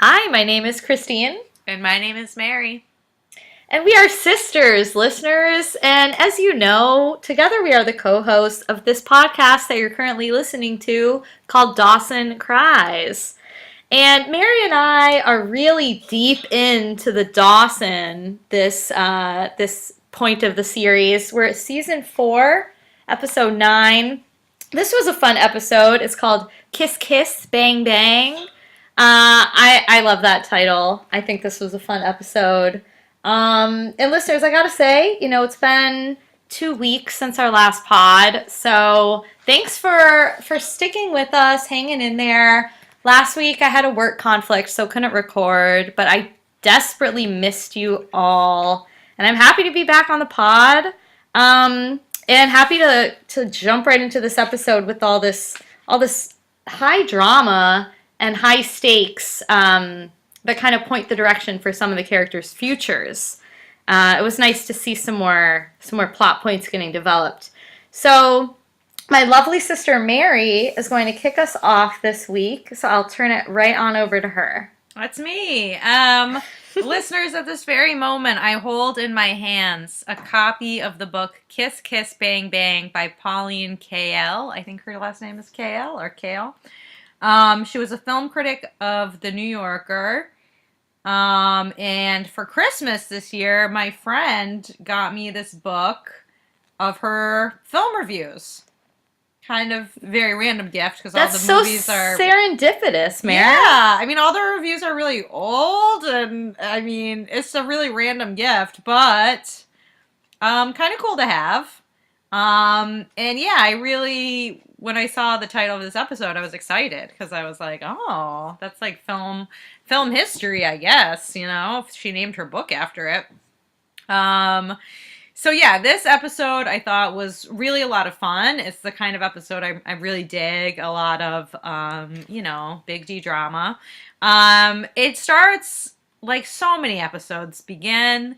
Hi, my name is Christine, And my name is Mary. and we are sisters, listeners. And as you know, together we are the co hosts of this podcast that you're currently listening to called Dawson Cries. And Mary and I are really deep into the Dawson this point of the series. We're at season 4, episode 9. This was a fun episode. It's called Kiss Kiss Bang Bang. I love that title. I think this was a fun episode. And listeners, I gotta say, it's been 2 weeks since our last pod, so thanks for sticking with us, hanging in there. Last week I had a work conflict, so couldn't record, but I desperately missed you all, and I'm happy to be back on the pod. And happy to jump right into this episode with all this high drama and high stakes that kind of point the direction for some of the characters' futures. It was nice to see some more plot points getting developed. So my lovely sister Mary is going to kick us off this week, so I'll turn it right on over to her. That's me. Listeners, at this very moment, I hold in my hands a copy of the book Kiss Kiss Bang Bang by Pauline Kael. I think her last name is Kael or Kale. She was a film critic of The New Yorker. And for Christmas this year, my friend got me this book of her film reviews. Kind of very random gift because all the movies are serendipitous, Mary. Yeah, I mean all the reviews are really old, and I mean it's a really random gift, but kind of cool to have. And yeah, I really when I saw the title of this episode, I was excited because I was like, oh, that's like film history, I guess. If she named her book after it. So yeah, this episode I thought was really a lot of fun. It's the kind of episode I really dig. A lot of, big D drama. It starts like so many episodes begin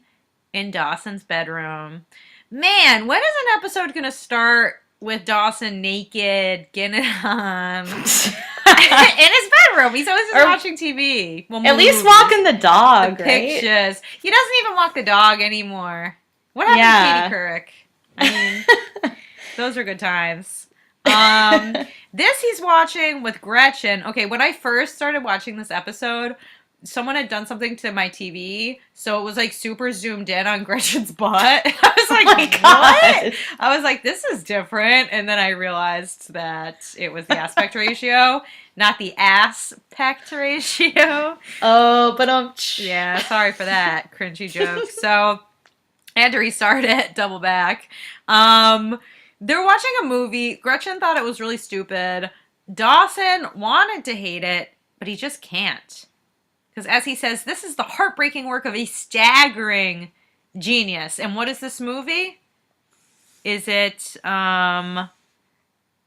in Dawson's bedroom. Man, when is an episode going to start with Dawson naked, getting it on? In his bedroom. He's always watching TV. Well, at least walking the dog, the right? Pictures. He doesn't even walk the dog anymore. What happened to Katie Couric? I mean, those are good times. This he's watching with Gretchen. Okay, when I first started watching this episode, someone had done something to my TV, so it was like super zoomed in on Gretchen's butt. I was like, what? I was like, this is different. And then I realized that it was the aspect ratio, not the aspect ratio. Oh, but yeah, sorry for that cringy joke. So I had to restart it, double back. They're watching a movie. Gretchen thought it was really stupid. Dawson wanted to hate it, but he just can't. Because as he says, this is the heartbreaking work of a staggering genius. And what is this movie? Is it, I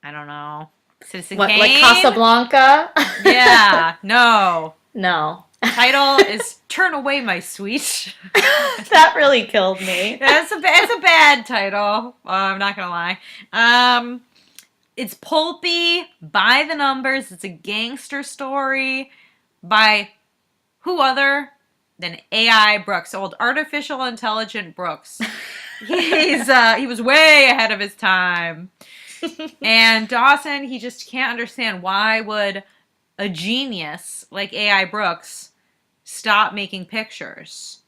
don't know, Citizen Kane? Like Casablanca? Yeah, no. No. Title is Turn Away, My Sweet. That really killed me. It's a bad title. I'm not going to lie. It's pulpy, by the numbers. It's a gangster story by who other than AI Brooks, old artificial intelligent Brooks. He was way ahead of his time. And Dawson, he just can't understand why would a genius like AI Brooks stop making pictures.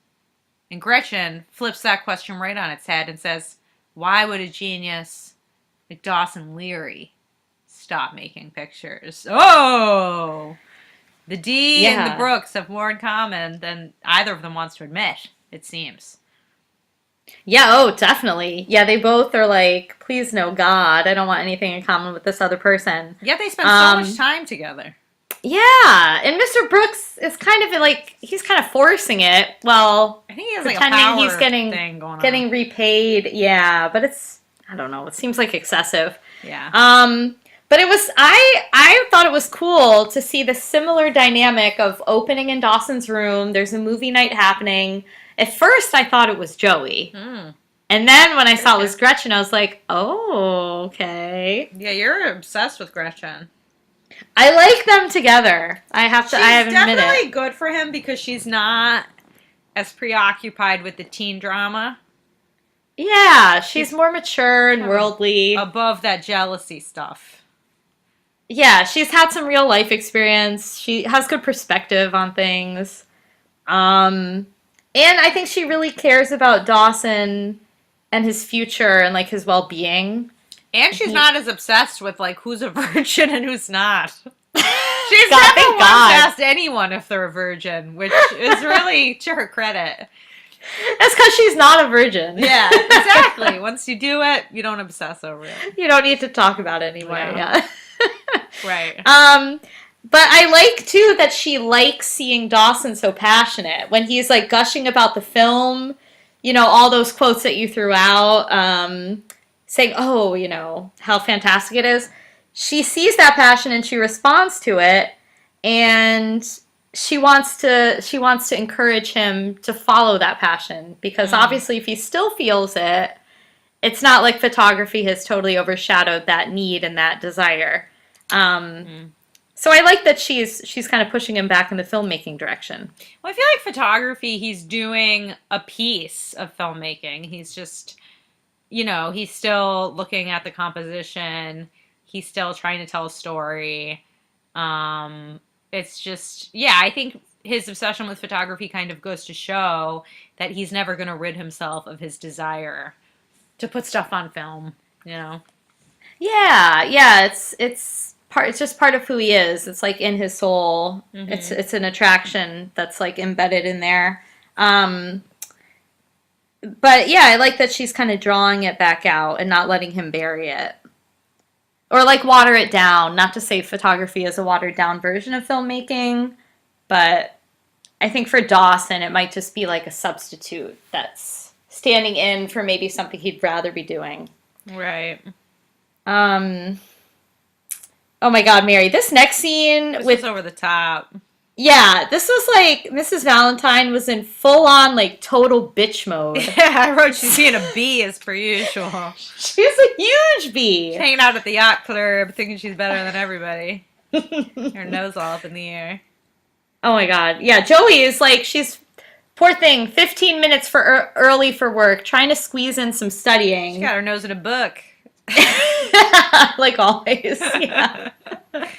And Gretchen flips that question right on its head and says, why would a genius like Dawson Leary stop making pictures? Oh! The D and the Brooks have more in common than either of them wants to admit, it seems. Yeah, oh, definitely. Yeah, they both are like, please no God, I don't want anything in common with this other person. Yet they spend so much time together. Yeah, and Mr. Brooks is kind of like, he's kind of forcing it. Well, I think he has pretending like a power he's thing going on. Getting repaid. Yeah, but it's, I don't know, it seems like excessive. Yeah. But it was, I thought it was cool to see the similar dynamic of opening in Dawson's room. There's a movie night happening. At first, I thought it was Joey. And then when I saw it was Gretchen, I was like, oh, okay. Yeah, you're obsessed with Gretchen. I like them together. I have to admit definitely it. good for him because she's not as preoccupied with the teen drama. Yeah, she's more mature and kind of worldly. Above that jealousy stuff. Yeah, she's had some real life experience. She has good perspective on things. And I think she really cares about Dawson and his future and like his well-being. And she's not as obsessed with like who's a virgin and who's not. She's God, never thank once God. asked anyone if they're a virgin, which is really to her credit. That's because she's not a virgin. Yeah, exactly. Once you do it, you don't obsess over it. You don't need to talk about it anymore. Yeah. Right. But I like too that she likes seeing Dawson so passionate when he's like gushing about the film. You know, all those quotes that you threw out, saying, "Oh, you know how fantastic it is." She sees that passion and she responds to it, and she wants to encourage him to follow that passion because obviously if he still feels it, it's not like photography has totally overshadowed that need and that desire. So I like that she's kind of pushing him back in the filmmaking direction. Well, I feel like photography, he's doing a piece of filmmaking. He's just, he's still looking at the composition. He's still trying to tell a story. It's just, I think his obsession with photography kind of goes to show that he's never going to rid himself of his desire to put stuff on film, Yeah, it's just part of who he is. It's like in his soul. Mm-hmm. It's an attraction that's like embedded in there. But yeah, I like that she's kind of drawing it back out and not letting him bury it. Or like water it down. Not to say photography is a watered down version of filmmaking, but I think for Dawson it might just be like a substitute that's standing in for maybe something he'd rather be doing. Right. Oh my God, Mary! This next scene was over the top. Yeah, this was like Mrs. Valentine was in full on like total bitch mode. Yeah, I wrote she's being a bee as per usual. She's a huge bee. She's hanging out at the yacht club, thinking she's better than everybody. Her nose all up in the air. Oh my God! Yeah, Joey is like she's poor thing. 15 minutes for early for work, trying to squeeze in some studying. She got her nose in a book. Like always, yeah. And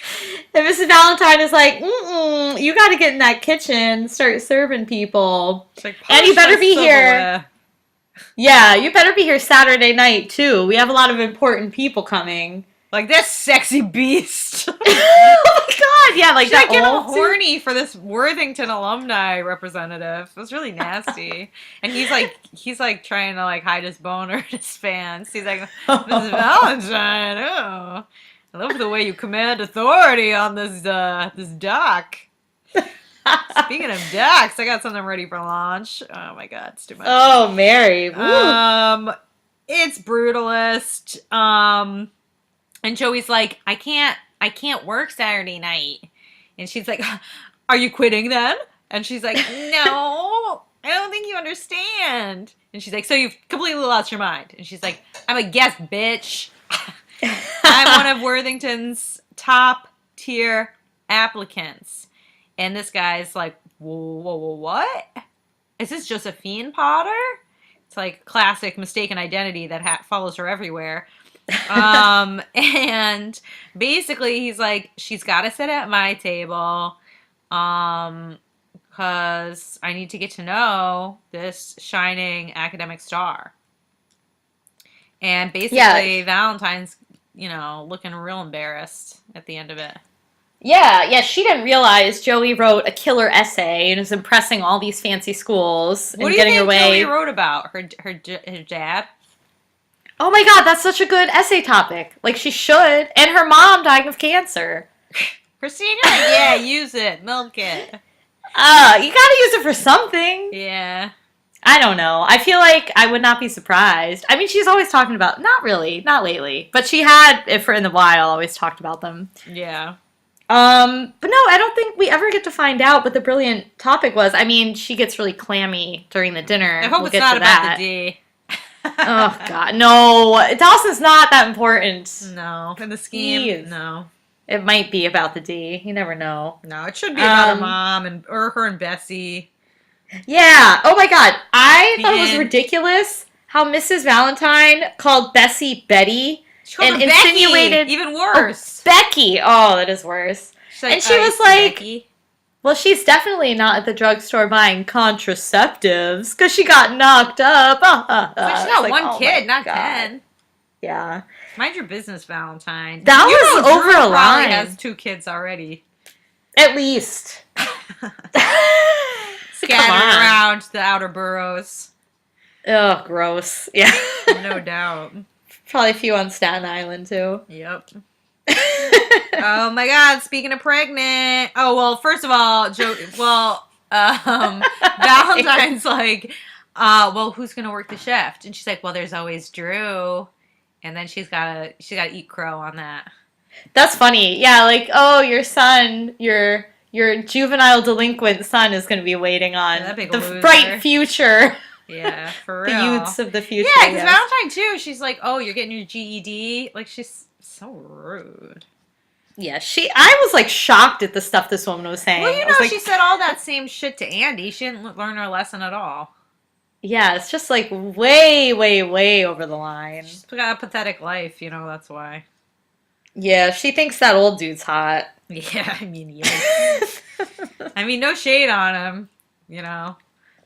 Mrs. Valentine is like, you got to get in that kitchen, start serving people. Like, and you better be here. Yeah, you better be here Saturday night, too. We have a lot of important people coming. Like, this sexy beast. Oh, my God. Yeah, like she's that like getting horny for this Worthington alumni representative. It was really nasty. And he's like trying to like hide his boner in his pants. He's like, Mrs. Valentine, oh, I love the way you command authority on this dock. Speaking of docks, I got something ready for launch. Oh my God, it's too much. Oh, Mary. It's brutalist. And Joey's like, I can't work Saturday night. And she's like, are you quitting then? And she's like, no, I don't think you understand. And she's like, so you've completely lost your mind. And she's like, I'm a guest, bitch. I'm one of Worthington's top tier applicants. And this guy's like, whoa, what? Is this Josephine Potter? It's like classic mistaken identity that follows her everywhere. And basically he's like, she's got to sit at my table, because I need to get to know this shining academic star. And basically Valentine's, looking real embarrassed at the end of it. Yeah, she didn't realize Joey wrote a killer essay and is impressing all these fancy schools and getting her way. What do you think Joey wrote about? Her dad? Oh my God, that's such a good essay topic. Like, she should. And her mom dying of cancer. Christina, yeah, use it. Milk it. You gotta use it for something. Yeah. I don't know. I feel like I would not be surprised. I mean, she's always talking about, not really, not lately, but she had, for in the while, always talked about them. Yeah. But no, I don't think we ever get to find out what the brilliant topic was. I mean, she gets really clammy during the dinner. I hope it's not about the D. Oh, God. No. Dawson's not that important. No. In the scheme, no. It might be about the D. You never know. No, it should be about her mom or her and Bessie. Yeah. Oh my God. I thought it was end. ridiculous how Mrs. Valentine called Bessie Betty She called and her insinuated Becky. Even worse. Becky. Oh, that is worse. She's And she was like, Becky. well, she's definitely not at the drugstore buying contraceptives because she got knocked up. So she got one oh kid, my not God. 10. Yeah. Mind your business, Valentine. That was Drew over a probably line. has 2 kids already. At least. Scattered around the outer boroughs. Oh, gross. Yeah. No doubt. Probably a few on Staten Island, too. Yep. Oh my God! Speaking of pregnant, oh well. First of all, Valentine's like, well, who's gonna work the shift? And she's like, well, there's always Drew, and then she's gotta eat crow on that. That's funny. Yeah, like, oh, your son, your juvenile delinquent son is going to be waiting on the bright future. Yeah, for real. The youths of the future. Yeah, because Valentine too. She's like, oh, you're getting your GED. Like, she's so rude. Yeah, I was like shocked at the stuff this woman was saying. Well, you know, like, she said all that same shit to Andy. She didn't learn her lesson at all. Yeah, it's just like way, way, way over the line. She's got a pathetic life, you know, that's why. Yeah, she thinks that old dude's hot. Yeah, I mean, yeah. I mean, no shade on him, you know.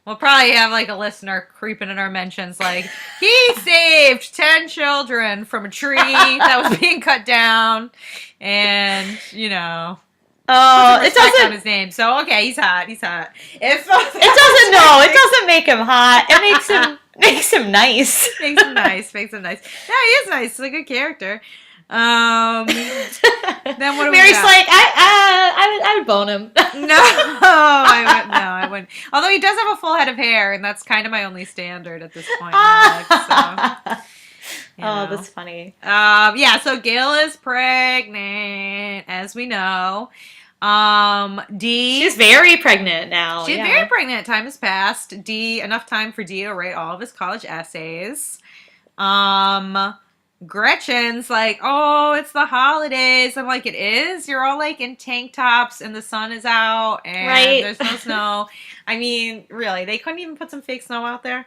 We'll probably have like a listener creeping in our mentions like, he saved 10 children from a tree that was being cut down. And, you know. Oh, it doesn't on his name. So okay, he's hot. He's hot. It doesn't. No, it doesn't make him hot. It makes him nice. Makes him nice. Makes him nice. Yeah, he is nice. He's a good character. Then what? Mary's like, I would bone him. No, I wouldn't. Although he does have a full head of hair, and that's kind of my only standard at this point. Oh, that's funny. Yeah, so Gail is pregnant, as we know. D. She's very pregnant now. She's very pregnant. Time has passed. D. Enough time for D to write all of his college essays. Gretchen's like, oh, it's the holidays. I'm like, it is? You're all like in tank tops and the sun is out and there's no snow. I mean, really, they couldn't even put some fake snow out there.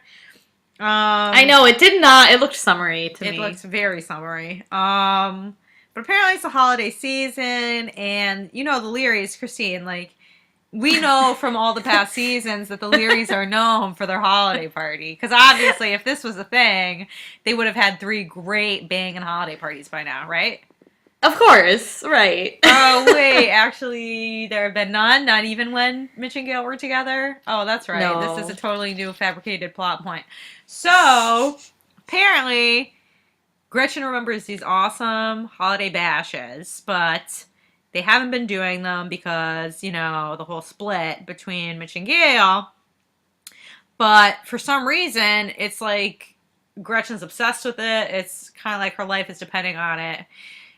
I know, it did not. It looked summery to me. It looks very summery. But apparently it's the holiday season, and you know the Learys, Christine, like, we know from all the past seasons that the Learys are known for their holiday party. Because obviously, if this was a thing, they would have had 3 great banging holiday parties by now, right? Of course, right. Oh, wait, actually, there have been none? Not even when Mitch and Gail were together? Oh, that's right. No. This is a totally new fabricated plot point. So, apparently, Gretchen remembers these awesome holiday bashes, but they haven't been doing them because, you know, the whole split between Mitch and Gail. But for some reason, it's like Gretchen's obsessed with it. It's kind of like her life is depending on it.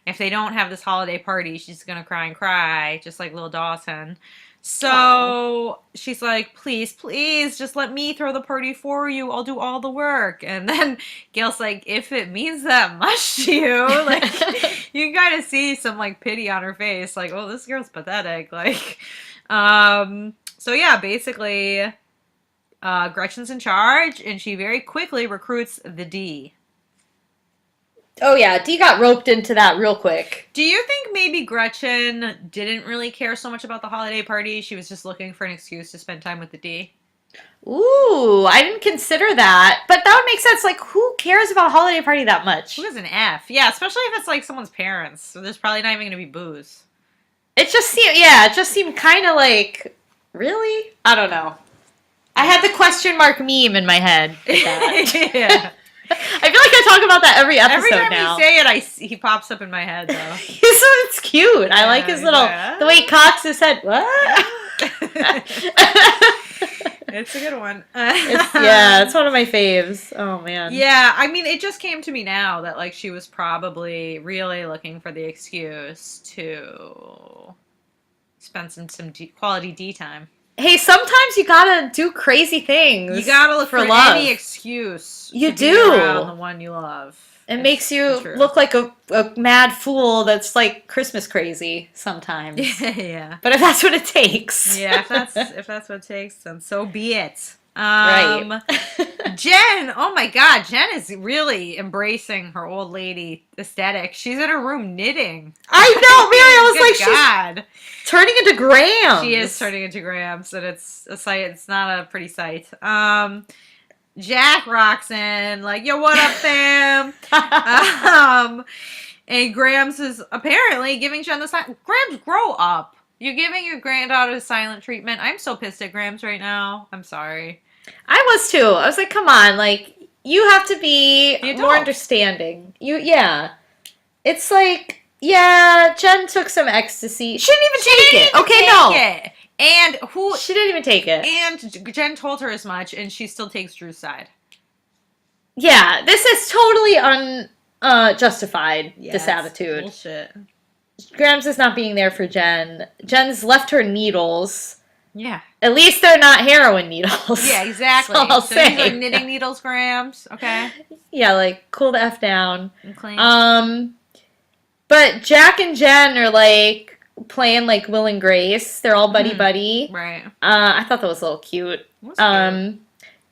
If they don't have this holiday party, she's going to cry and cry, just like little Dawson. So she's like, please, please, just let me throw the party for you. I'll do all the work. And then Gail's like, if it means that much to you, like, you can kind of see some, like, pity on her face. Like, oh, this girl's pathetic. Like, so yeah, basically, Gretchen's in charge, and she very quickly recruits the D. Oh, yeah. Dee got roped into that real quick. Do you think maybe Gretchen didn't really care so much about the holiday party? She was just looking for an excuse to spend time with the D? Ooh, I didn't consider that. But that would make sense. Like, who cares about a holiday party that much? Who gives an F? Yeah, especially if it's like someone's parents. So there's probably not even going to be booze. It just seemed kind of like, really? I don't know. I had the question mark meme in my head. Yeah. I feel like I talk about that every episode now. Every time you say it, he pops up in my head, though. It's cute. I like his little, the way he cocks his head. What? It's a good one. It's one of my faves. Oh, man. Yeah, I mean, it just came to me now that, like, she was probably really looking for the excuse to spend some quality D time. Hey, sometimes you gotta do crazy things. You gotta look for love. any excuse. You to do. Be around the one you love. It makes you look like a mad fool that's like Christmas crazy sometimes. Yeah. But if that's what it takes. Yeah, if that's what it takes, then so be it. Right. Jen, oh my god, Jen is really embracing her old lady aesthetic. She's in her room knitting. I know, Mary, I was like, God. She's turning into Grams. She is turning into Grams, and it's a sight. It's not a pretty sight. Jack rocks in, like, yo, what up, fam? And Grams is apparently giving Jen the silent. Grams, grow up. You're giving your granddaughter silent treatment. I'm so pissed at Grams right now. I'm sorry. I was too. I was like, come on, like, you have to be more understanding. Yeah. It's like, yeah, Jen took some ecstasy. She didn't even take it. Okay, no. And she didn't even take it. And Jen told her as much, and she still takes Drew's side. Yeah, this is totally unjustified, this attitude. Bullshit. Grams is not being there for Jen. Jen's left her needles. Yeah. At least they're not heroin needles. Yeah, exactly. That's all I'll so say. These are knitting needles, Grams. Okay. Yeah, like, cool the F down. And clean. But Jack and Jen are, like, playing, like, Will and Grace. They're all buddy-buddy. Right. I thought that was a little cute.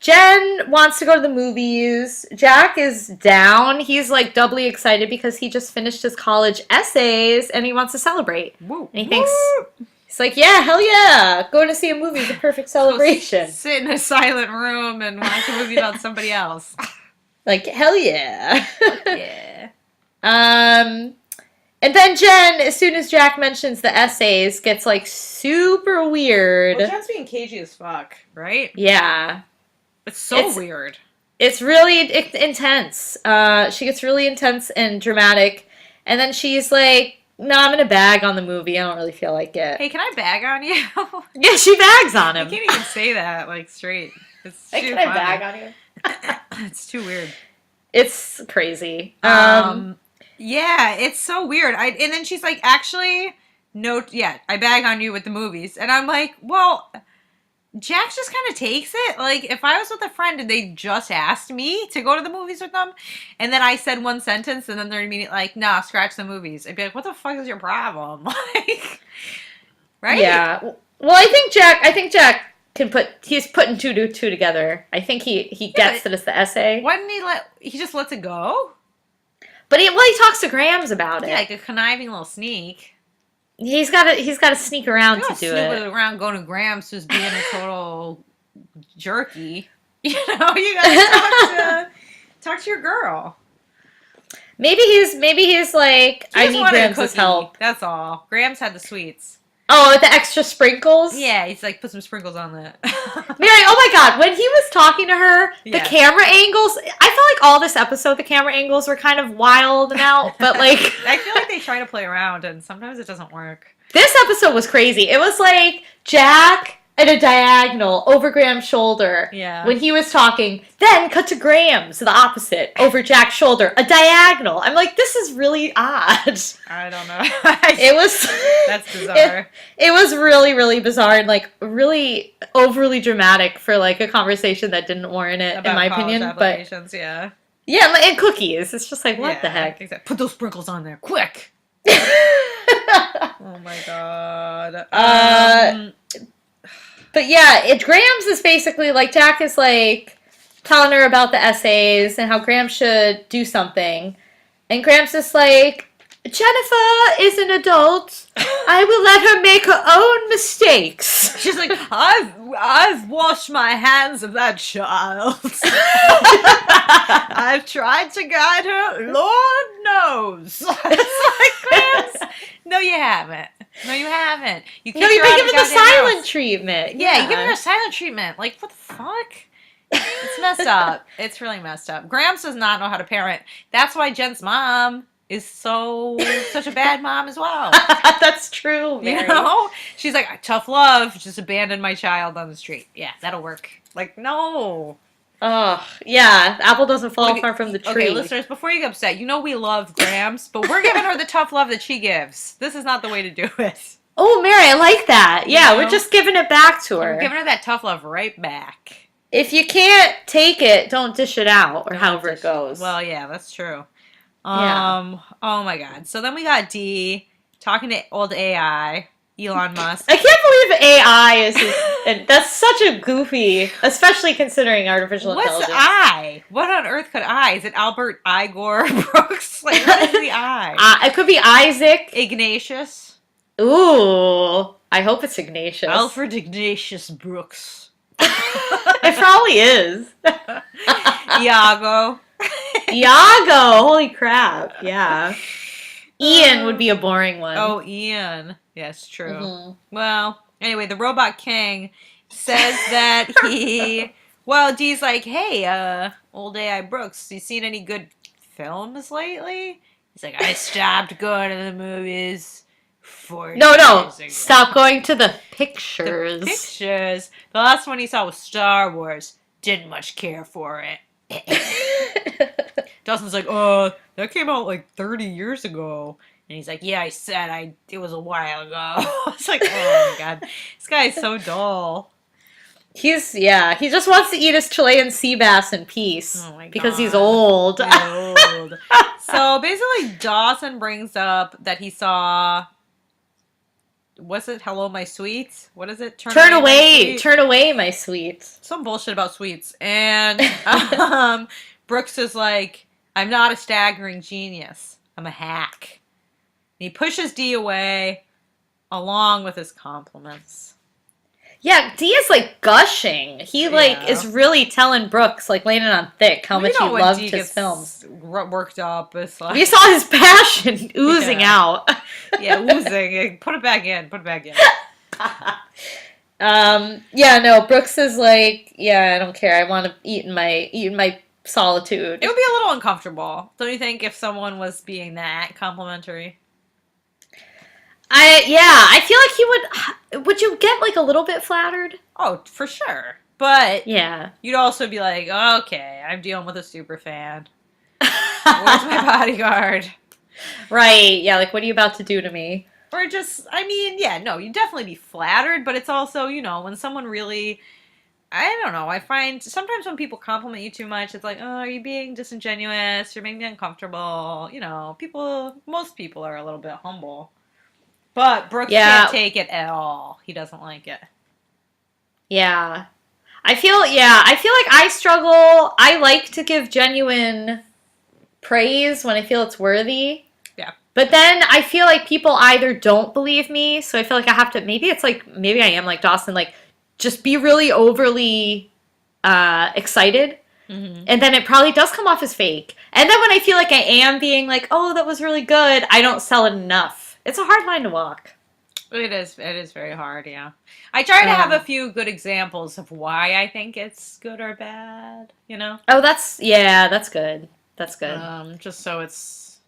Jen wants to go to the movies. Jack is down. He's, like, doubly excited because he just finished his college essays and he wants to celebrate. Woo. And he thinks... He's like, yeah, hell yeah. Going to see a movie is a perfect celebration. Sit in a silent room and watch a movie about somebody else. Like, hell yeah. Yeah. And then Jen, as soon as Jack mentions the essays, gets, like, super weird. Well, Jen's being cagey as fuck, right? Yeah. It's weird. It's really intense. She gets really intense and dramatic. And then she's like, no, I'm going to bag on the movie. I don't really feel like it. Hey, can I bag on you? Yeah, she bags on him. I can't even say that, like, straight. It's hey, can I bag on you? It's too weird. It's crazy. Yeah, it's so weird. And then she's like, actually, no, yeah, I bag on you with the movies. And I'm like, well, Jack just kind of takes it. Like, if I was with a friend and they just asked me to go to the movies with them, and then I said one sentence, and then they're immediately like, nah, scratch the movies. I'd be like, what the fuck is your problem? Like, right? Yeah. Well, I think Jack he's putting two together. I think he gets that it's the essay. Why didn't he just lets it go? But he talks to Grams about it. Yeah, like a conniving little sneak. He's got to sneak around to do it. Snoop around going to Grams who's being a total jerky. You know, you gotta talk to your girl. Maybe he's like, I need Grams' help. That's all. Grams had the sweets. Oh, with the extra sprinkles? Yeah, he's like, put some sprinkles on that. Mary, oh my god, when he was talking to her, the camera angles, I felt like all this episode, the camera angles were kind of wild and out, but like... I feel like they try to play around, and sometimes it doesn't work. This episode was crazy. It was like Jack at a diagonal over Graham's shoulder when he was talking, then cut to Graham's, the opposite, over Jack's shoulder, a diagonal. I'm like, this is really odd. I don't know. That's bizarre. It was really, really bizarre and like really overly dramatic for like a conversation that didn't warrant it, in my opinion. But yeah, and cookies. It's just like, what the heck? Exactly. Put those sprinkles on there, quick. Oh my god. But yeah, Grams is basically like, Jack is like telling her about the essays and how Grams should do something. And Grams is like, Jennifer is an adult. I will let her make her own mistakes. She's like, I've washed my hands of that child. I've tried to guide her. Lord knows. It's like, Grams, no, you haven't. No, you haven't. You've been giving the silent treatment. Yeah, you're giving her silent treatment. Like, what the fuck? It's messed up. It's really messed up. Grams does not know how to parent. That's why Jen's mom is such a bad mom as well. That's true, Mary. You know? She's like, tough love, just abandon my child on the street. Yeah, that'll work. Like, no. Oh, yeah. The apple doesn't fall far from the tree. Okay, listeners, before you get upset, you know we love Grams, but we're giving her the tough love that she gives. This is not the way to do it. Oh, Mary, I like that. Yeah, You we're know? just giving it back to her. We're giving her that tough love right back. If you can't take it, don't dish it out, or however it goes. Well, yeah, that's true. Yeah. Oh my god. So then we got D talking to old AI, Elon Musk. I can't believe AI is and that's such a goofy, especially considering artificial What's intelligence. I? What on earth could I? Is it Albert Igor Brooks? Like, what is the I? It could be Isaac. Ignatius? Ooh, I hope it's Ignatius. Alfred Ignatius Brooks. It probably is. Iago. Iago, holy crap, yeah. Ian would be a boring one. Oh, Ian. Yes, true. Mm-hmm. Well, anyway, the Robot King says that well, Dee's like, hey, old AI Brooks, you seen any good films lately? He's like, I stopped going to the movies 4 No, years ago. stop going to the pictures. The pictures. The last one he saw was Star Wars. Didn't much care for it. Dawson's like, that came out like 30 years ago. And he's like, yeah, I said it was a while ago. I was like, oh my god. This guy is so dull. He just wants to eat his Chilean sea bass in peace. Oh my god. Because he's old. He's old. So basically, Dawson brings up that he saw... Was it Hello My Sweets? What is it? Turn away, my sweets. Some bullshit about sweets. And Brooks is like, I'm not a staggering genius. I'm a hack. And he pushes D away along with his compliments. Yeah, D is like gushing. He is really telling Brooks, like laying it on thick, how much he loved his films. Worked up. It's like, you saw his passion oozing out. Yeah, oozing. Put it back in. Brooks is like, I don't care. I want to eat in my solitude. It would be a little uncomfortable, don't you think, if someone was being that complimentary? I feel like he would you get like a little bit flattered? Oh, for sure. But yeah, you'd also be like, okay, I'm dealing with a super fan. Where's my bodyguard? Right, yeah, like what are you about to do to me? Or just, you'd definitely be flattered, but it's also, when someone really, I don't know, I find sometimes when people compliment you too much, it's like, oh, are you being disingenuous? You're making me uncomfortable. Most people are a little bit humble. But Brooks can't take it at all. He doesn't like it. Yeah. I feel like I struggle. I like to give genuine praise when I feel it's worthy. Yeah. But then I feel like people either don't believe me, so I feel like I have to, maybe I am like Dawson, like, just be really overly excited. Mm-hmm. And then it probably does come off as fake. And then when I feel like I am being like, oh, that was really good, I don't sell it enough. It's a hard line to walk. It is very hard, yeah. I try to have a few good examples of why I think it's good or bad, Oh, that's good. That's good. Just so it's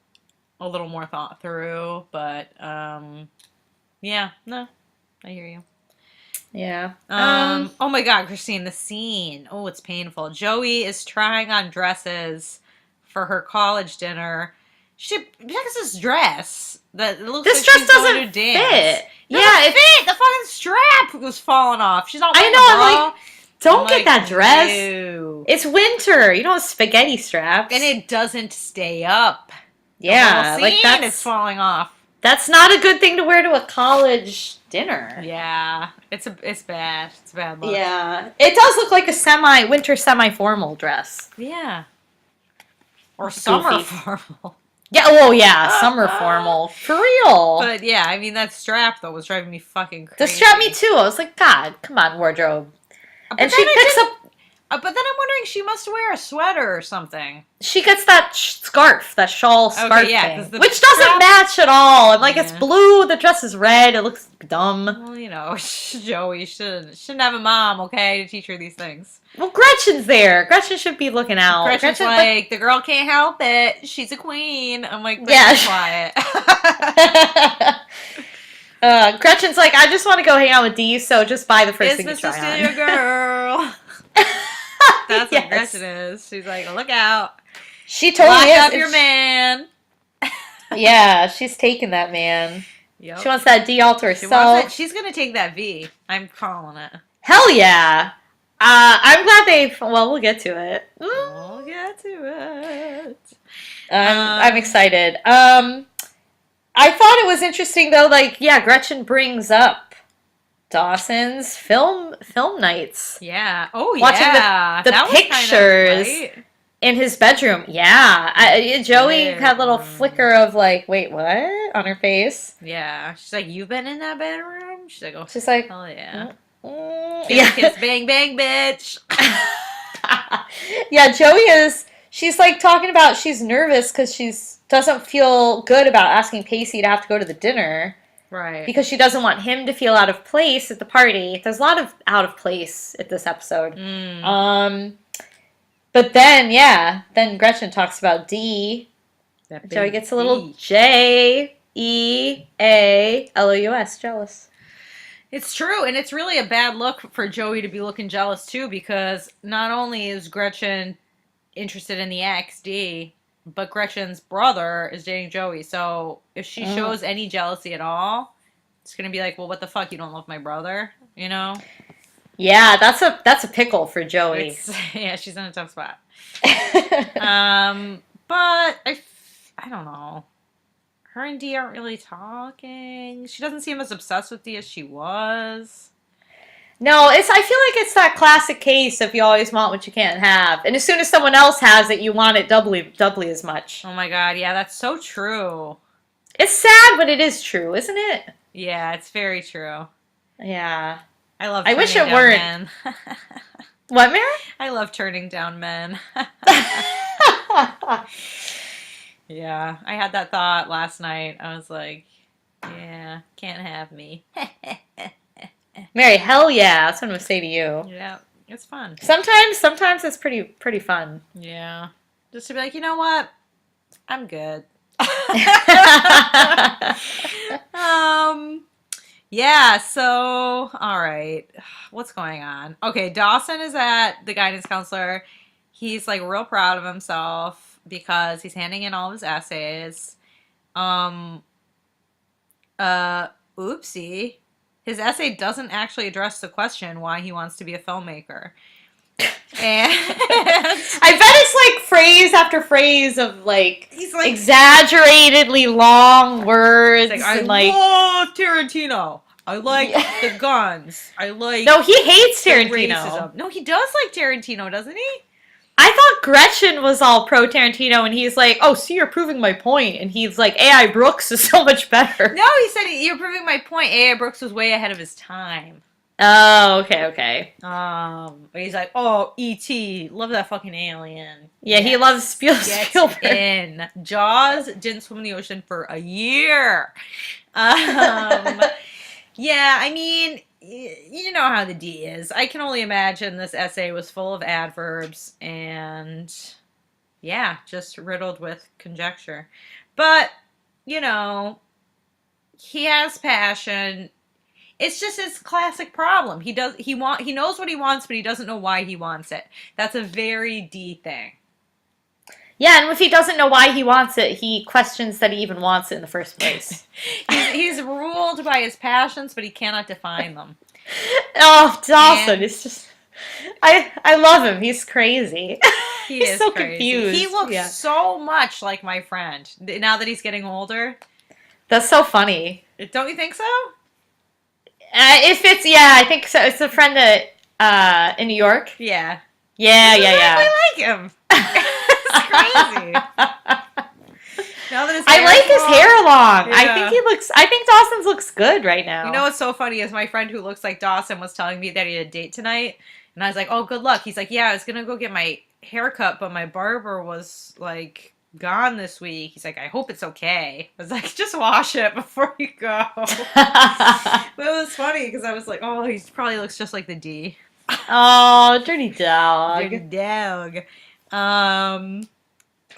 a little more thought through, but, I hear you. Yeah. Oh my god, Christine, the scene. Oh, it's painful. Joey is trying on dresses for her college dinner. She picks this dress that looks this like dress she's doesn't going to dance. fit. It fit. The fucking strap was falling off. She's not wearing I'm like, don't get that dress. Ew. It's winter. You don't have spaghetti straps. And it doesn't stay up. Yeah, the whole scene is falling off. That's not a good thing to wear to a college dinner. Yeah, it's bad. It's a bad look. Yeah, it does look like a winter semi-formal dress. Yeah, or summer formal. Yeah, summer formal. For real. But yeah, that strap, though, was driving me fucking crazy. The strap, me too. I was like, God, come on, wardrobe. And she picks up... but then I'm wondering, she must wear a sweater or something. She gets that scarf, that shawl scarf thing. Which doesn't match at all. I'm like, it's blue, the dress is red, it looks dumb. Well, Joey shouldn't have a mom, okay, to teach her these things. Well, Gretchen's there. Gretchen should be looking out. Gretchen's like, the girl can't help it. She's a queen. I'm like, Gretchen's quiet. Gretchen's like, I just want to go hang out with Dee, so just buy the first thing you try on. Is Mr. Still your girl? That's what Gretchen is. She's like, look out. She totally Lock up your man. Yeah, she's taking that man. Yep. She wants that D all to She wants it. herself. She's gonna take that V. I'm calling it. Hell yeah. I'm glad well, we'll get to it. We'll get to it. I'm excited. I thought it was interesting though, like, yeah, Gretchen brings up Dawson's film nights. Yeah. Oh, Watching yeah. the That was kind of, pictures right? in his bedroom. Yeah. Joey had a little flicker of like, wait, what? On her face. Yeah. She's like, you've been in that bedroom? She's like, oh, She's like, hell yeah. Yeah. Kiss, bang, bang, bitch. Yeah, she's like talking about she's nervous because doesn't feel good about asking Pacey to have to go to the dinner. Right. Because she doesn't want him to feel out of place at the party. There's a lot of out of place at this episode. But then Gretchen talks about D. Joey gets a little JEALOUS, jealous. It's true, and it's really a bad look for Joey to be looking jealous too, because not only is Gretchen interested in the ex, D, but Gretchen's brother is dating Joey. So if she shows any jealousy at all, it's gonna be like, well, what the fuck? You don't love my brother, you know? Yeah, that's a pickle for Joey. Yeah, she's in a tough spot. But I don't know. Her and Dee aren't really talking. She doesn't seem as obsessed with Dee as she was. No, I feel like it's that classic case of you always want what you can't have. And as soon as someone else has it, you want it doubly as much. Oh my god, yeah, that's so true. It's sad, but it is true, isn't it? Yeah, it's very true. Yeah. I wish it weren't. Men. What, Mary? I love turning down men. Yeah, I had that thought last night. I was like, yeah, can't have me. Mary, hell yeah. That's what I'm going to say to you. Yeah, it's fun. Sometimes it's pretty fun. Yeah. Just to be like, you know what? I'm good. Yeah, so, all right. What's going on? Okay, Dawson is at the guidance counselor. He's, like, real proud of himself because he's handing in all of his essays. Oopsie. His essay doesn't actually address the question why he wants to be a filmmaker. And I bet it's like phrase after phrase of like, he's like exaggeratedly long words. I love Tarantino. I like the guns. I like No, he hates Tarantino. Racism. No, he does like Tarantino, doesn't he? I thought Gretchen was all pro Tarantino, and he's like, "Oh, see, you're proving my point." And he's like, "A.I. Brooks is so much better." No, he said you're proving my point. A.I. Brooks was way ahead of his time. Oh, okay. But he's like, "Oh, E.T. Love that fucking alien." Yeah, he loves Spielberg. In Jaws, didn't swim in the ocean for a year. Yeah, I mean, you know how the D is. I can only imagine this essay was full of adverbs and, yeah, just riddled with conjecture. But, you know, he has passion. It's just his classic problem. He knows what he wants, but he doesn't know why he wants it. That's a very D thing. Yeah, and if he doesn't know why he wants it, he questions that he even wants it in the first place. he's ruled by his passions, but he cannot define them. Oh, Dawson, it's just... I love him. He's crazy. He's so crazy. Confused. He looks so much like my friend, now that he's getting older. That's so funny. Don't you think so? I think so. It's a friend that, in New York. Yeah. Yeah. I like him. It's crazy. Now that I like his hair long. Yeah. I think Dawson's looks good right now. You know what's so funny is my friend who looks like Dawson was telling me that he had a date tonight. And I was like, oh, good luck. He's like, yeah, I was going to go get my hair cut, but my barber was like gone this week. He's like, I hope it's okay. I was like, just wash it before you go. But it was funny because I was like, oh, he probably looks just like the D. Oh, dirty dog. Dirty dog.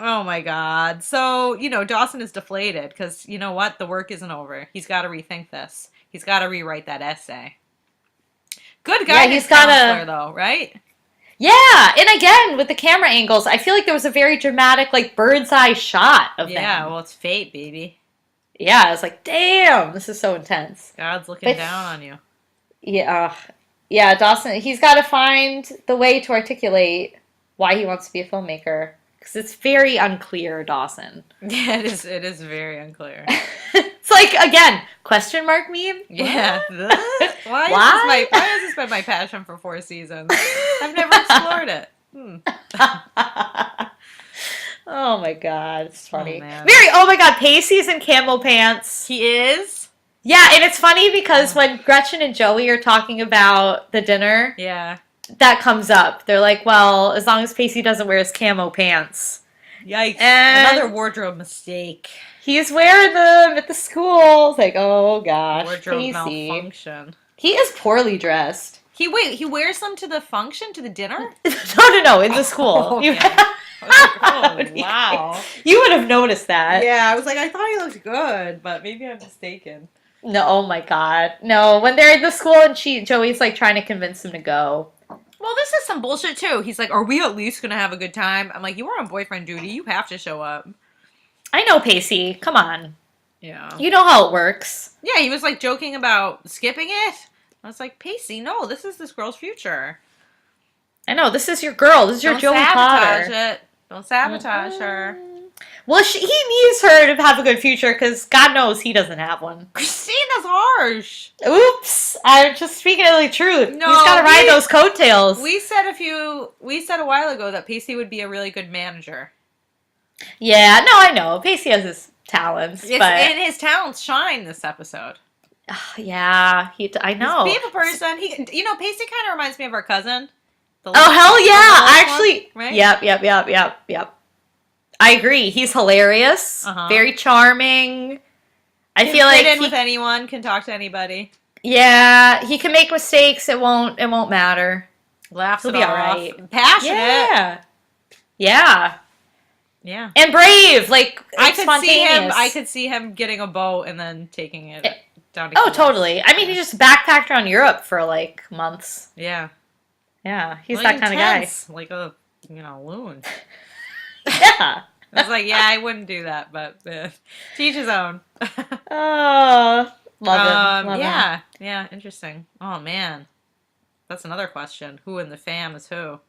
Oh my god. So, Dawson is deflated because, you know what? The work isn't over. He's got to rethink this. He's got to rewrite that essay. Good guidance counselor, though, right? Yeah, and again, with the camera angles, I feel like there was a very dramatic, like, bird's eye shot of them. Yeah, well, it's fate, baby. Yeah, I was like, damn, this is so intense. God's looking But down on you. yeah, yeah, Dawson, he's got to find the way to articulate why he wants to be a filmmaker because it's very unclear, Dawson. Yeah, it is very unclear. It's like again, question mark meme. Yeah. What? Why has this been my passion for 4 seasons? I've never explored it. Oh my god, it's funny. Oh, man. Mary, oh my god, Pacey's in camo pants. He is? Yeah, and it's funny because when Gretchen and Joey are talking about the dinner, Yeah. that comes up. They're like, well, as long as Pacey doesn't wear his camo pants. Yikes. And Another wardrobe mistake. he's wearing them at the school. It's like, oh gosh, Wardrobe Pacey. malfunction. He is poorly dressed. He wears them to the function, to the dinner? No, in the school. Oh, okay. I was like, oh, wow. You would have noticed that. Yeah, I was like, I thought he looked good, but maybe I'm mistaken. No, oh my god. No, when they're in the school and Joey's like trying to convince him to go. Well, this is some bullshit too. He's like, are we at least going to have a good time? I'm like, you are on boyfriend duty. You have to show up. I know, Pacey. Come on. Yeah. You know how it works. Yeah, he was like joking about skipping it. I was like, Pacey, no, this is this girl's future. I know, this is your girl. This is your Joey Potter. It. Don't sabotage her. Well, he needs her to have a good future because God knows he doesn't have one. Christine is harsh. Oops. I'm just speaking of the truth. No, he's got to ride those coattails. We said a while ago that Pacey would be a really good manager. Yeah, no, I know. Pacey has his talents. And his talents shine this episode. Yeah, I know. He's a people person. Pacey kind of reminds me of our cousin. Oh, hell yeah. Actually, one, right? Yep. I agree. He's hilarious. Very charming. I feel like fit in with anyone, can talk to anybody. Yeah, he can make mistakes. It won't matter. Laughs He'll it be off. all right. Passionate. Yeah. And brave. Like I could see him getting a boat and then taking it down to Oh, totally. I mean, he just backpacked around Europe for like months. Yeah. Yeah, he's that kind of guy. Like a loon. Yeah. I was like, yeah, I wouldn't do that, but to each his own. Oh, love him. Yeah, interesting. Oh, man. That's another question. Who in the fam is who?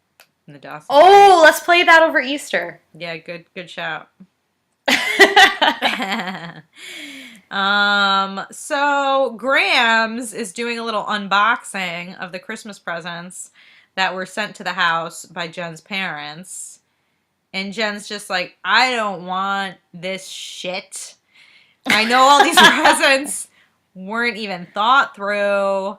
In the Dawson. Oh, let's play that over Easter. Yeah, good shout. So Grams is doing a little unboxing of the Christmas presents that were sent to the house by Jen's parents. And Jen's just like, I don't want this shit. I know all these presents weren't even thought through.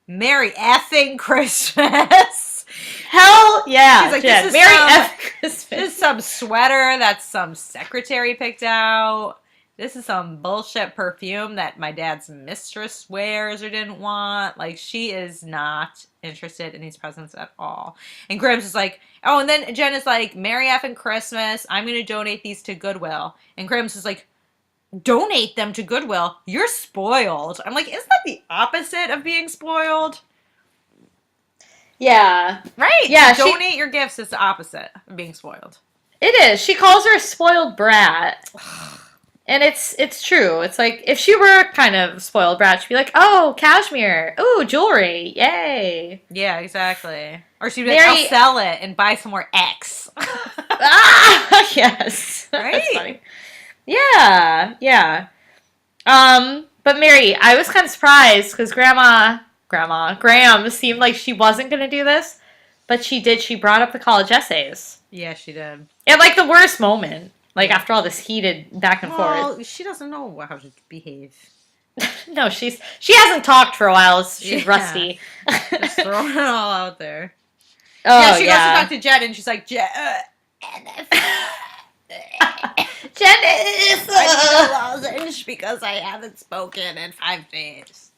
Merry effing Christmas. Hell yeah. She's like, Jen, this is Merry effing Christmas. This is some sweater that some secretary picked out. This is some bullshit perfume that my dad's mistress wears or didn't want. Like, she is not interested in these presents at all. And Grimm's is like, oh, and then Jen is like, Merry effing Christmas. I'm going to donate these to Goodwill. And Grimm's is like, donate them to Goodwill? You're spoiled. I'm like, isn't that the opposite of being spoiled? Yeah. Right? Yeah. Donate your gifts is the opposite of being spoiled. It is. She calls her a spoiled brat. And it's true. It's like, if she were kind of spoiled brat, she'd be like, oh, cashmere. Ooh, jewelry. Yay. Yeah, exactly. Or she'd be like, I'll sell it and buy some more X. Yes. Right? That's funny. Yeah. But Mary, I was kind of surprised because Graham seemed like she wasn't going to do this, but she did. She brought up the college essays. Yeah, she did. At like the worst moment. Like, after all this heated back and forth. Well, she doesn't know how to behave. No, she hasn't talked for a while. She's rusty. Just throwing it all out there. Oh, yeah, she goes to talk to Jen, and she's like, Jen, Janice! I need a lozenge because I haven't spoken in 5 days.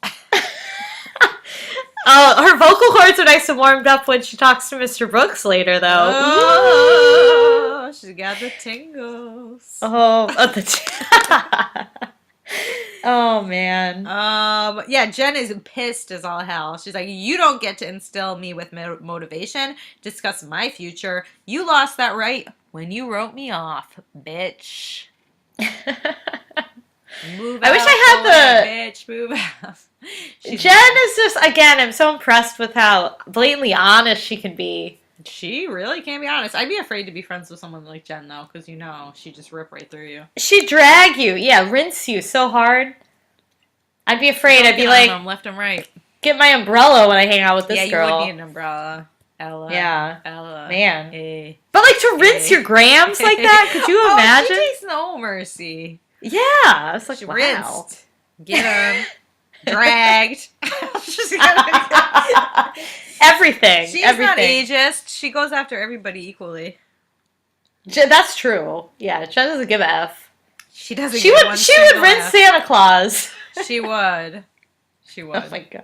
Her vocal cords are nice and warmed up when she talks to Mr. Brooks later, though. Oh, she got the tingles. Oh, man. Yeah, Jen is pissed as all hell. She's like, you don't get to instill me with motivation, discuss my future. You lost that right when you wrote me off, bitch. Move I wish out I the had way, bitch, move out. Jen is just, again, I'm so impressed with how blatantly honest she can be. She really can't be honest. I'd be afraid to be friends with someone like Jen, though, because she'd just rip right through you. She'd drag you, yeah, rinse you so hard. I'd be afraid. I'd be like, them left and right. get my umbrella when I hang out with this girl. Yeah, you would need an umbrella. Ella. Yeah. Ella. Man. Hey. But like to rinse your grams like that, could you imagine? She takes no mercy. Yeah. It's like, she wow. rinsed. Get him. Dragged. Everything. She's everything. not ageist. She goes after everybody equally. That's true. Yeah, Jen doesn't give a F. She doesn't. She would rinse Santa Claus. She would. She would. Oh my god.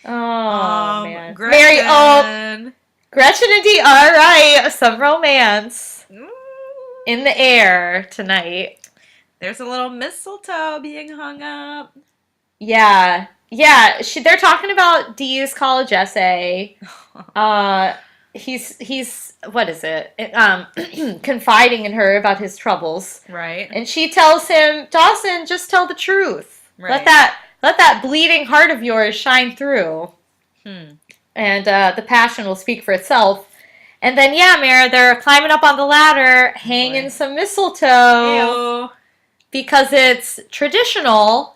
Oh man. Gretchen. Mary. Oh, Gretchen and Dee. All right, some romance in the air tonight. There's a little mistletoe being hung up. Yeah. Yeah, they're talking about Dee's college essay. He's what is it? Confiding in her about his troubles. Right. And she tells him, Dawson, just tell the truth. Right. Let that bleeding heart of yours shine through. And the passion will speak for itself. And then, yeah, Mara, they're climbing up on the ladder, hanging some mistletoe. Ew. Because it's traditional.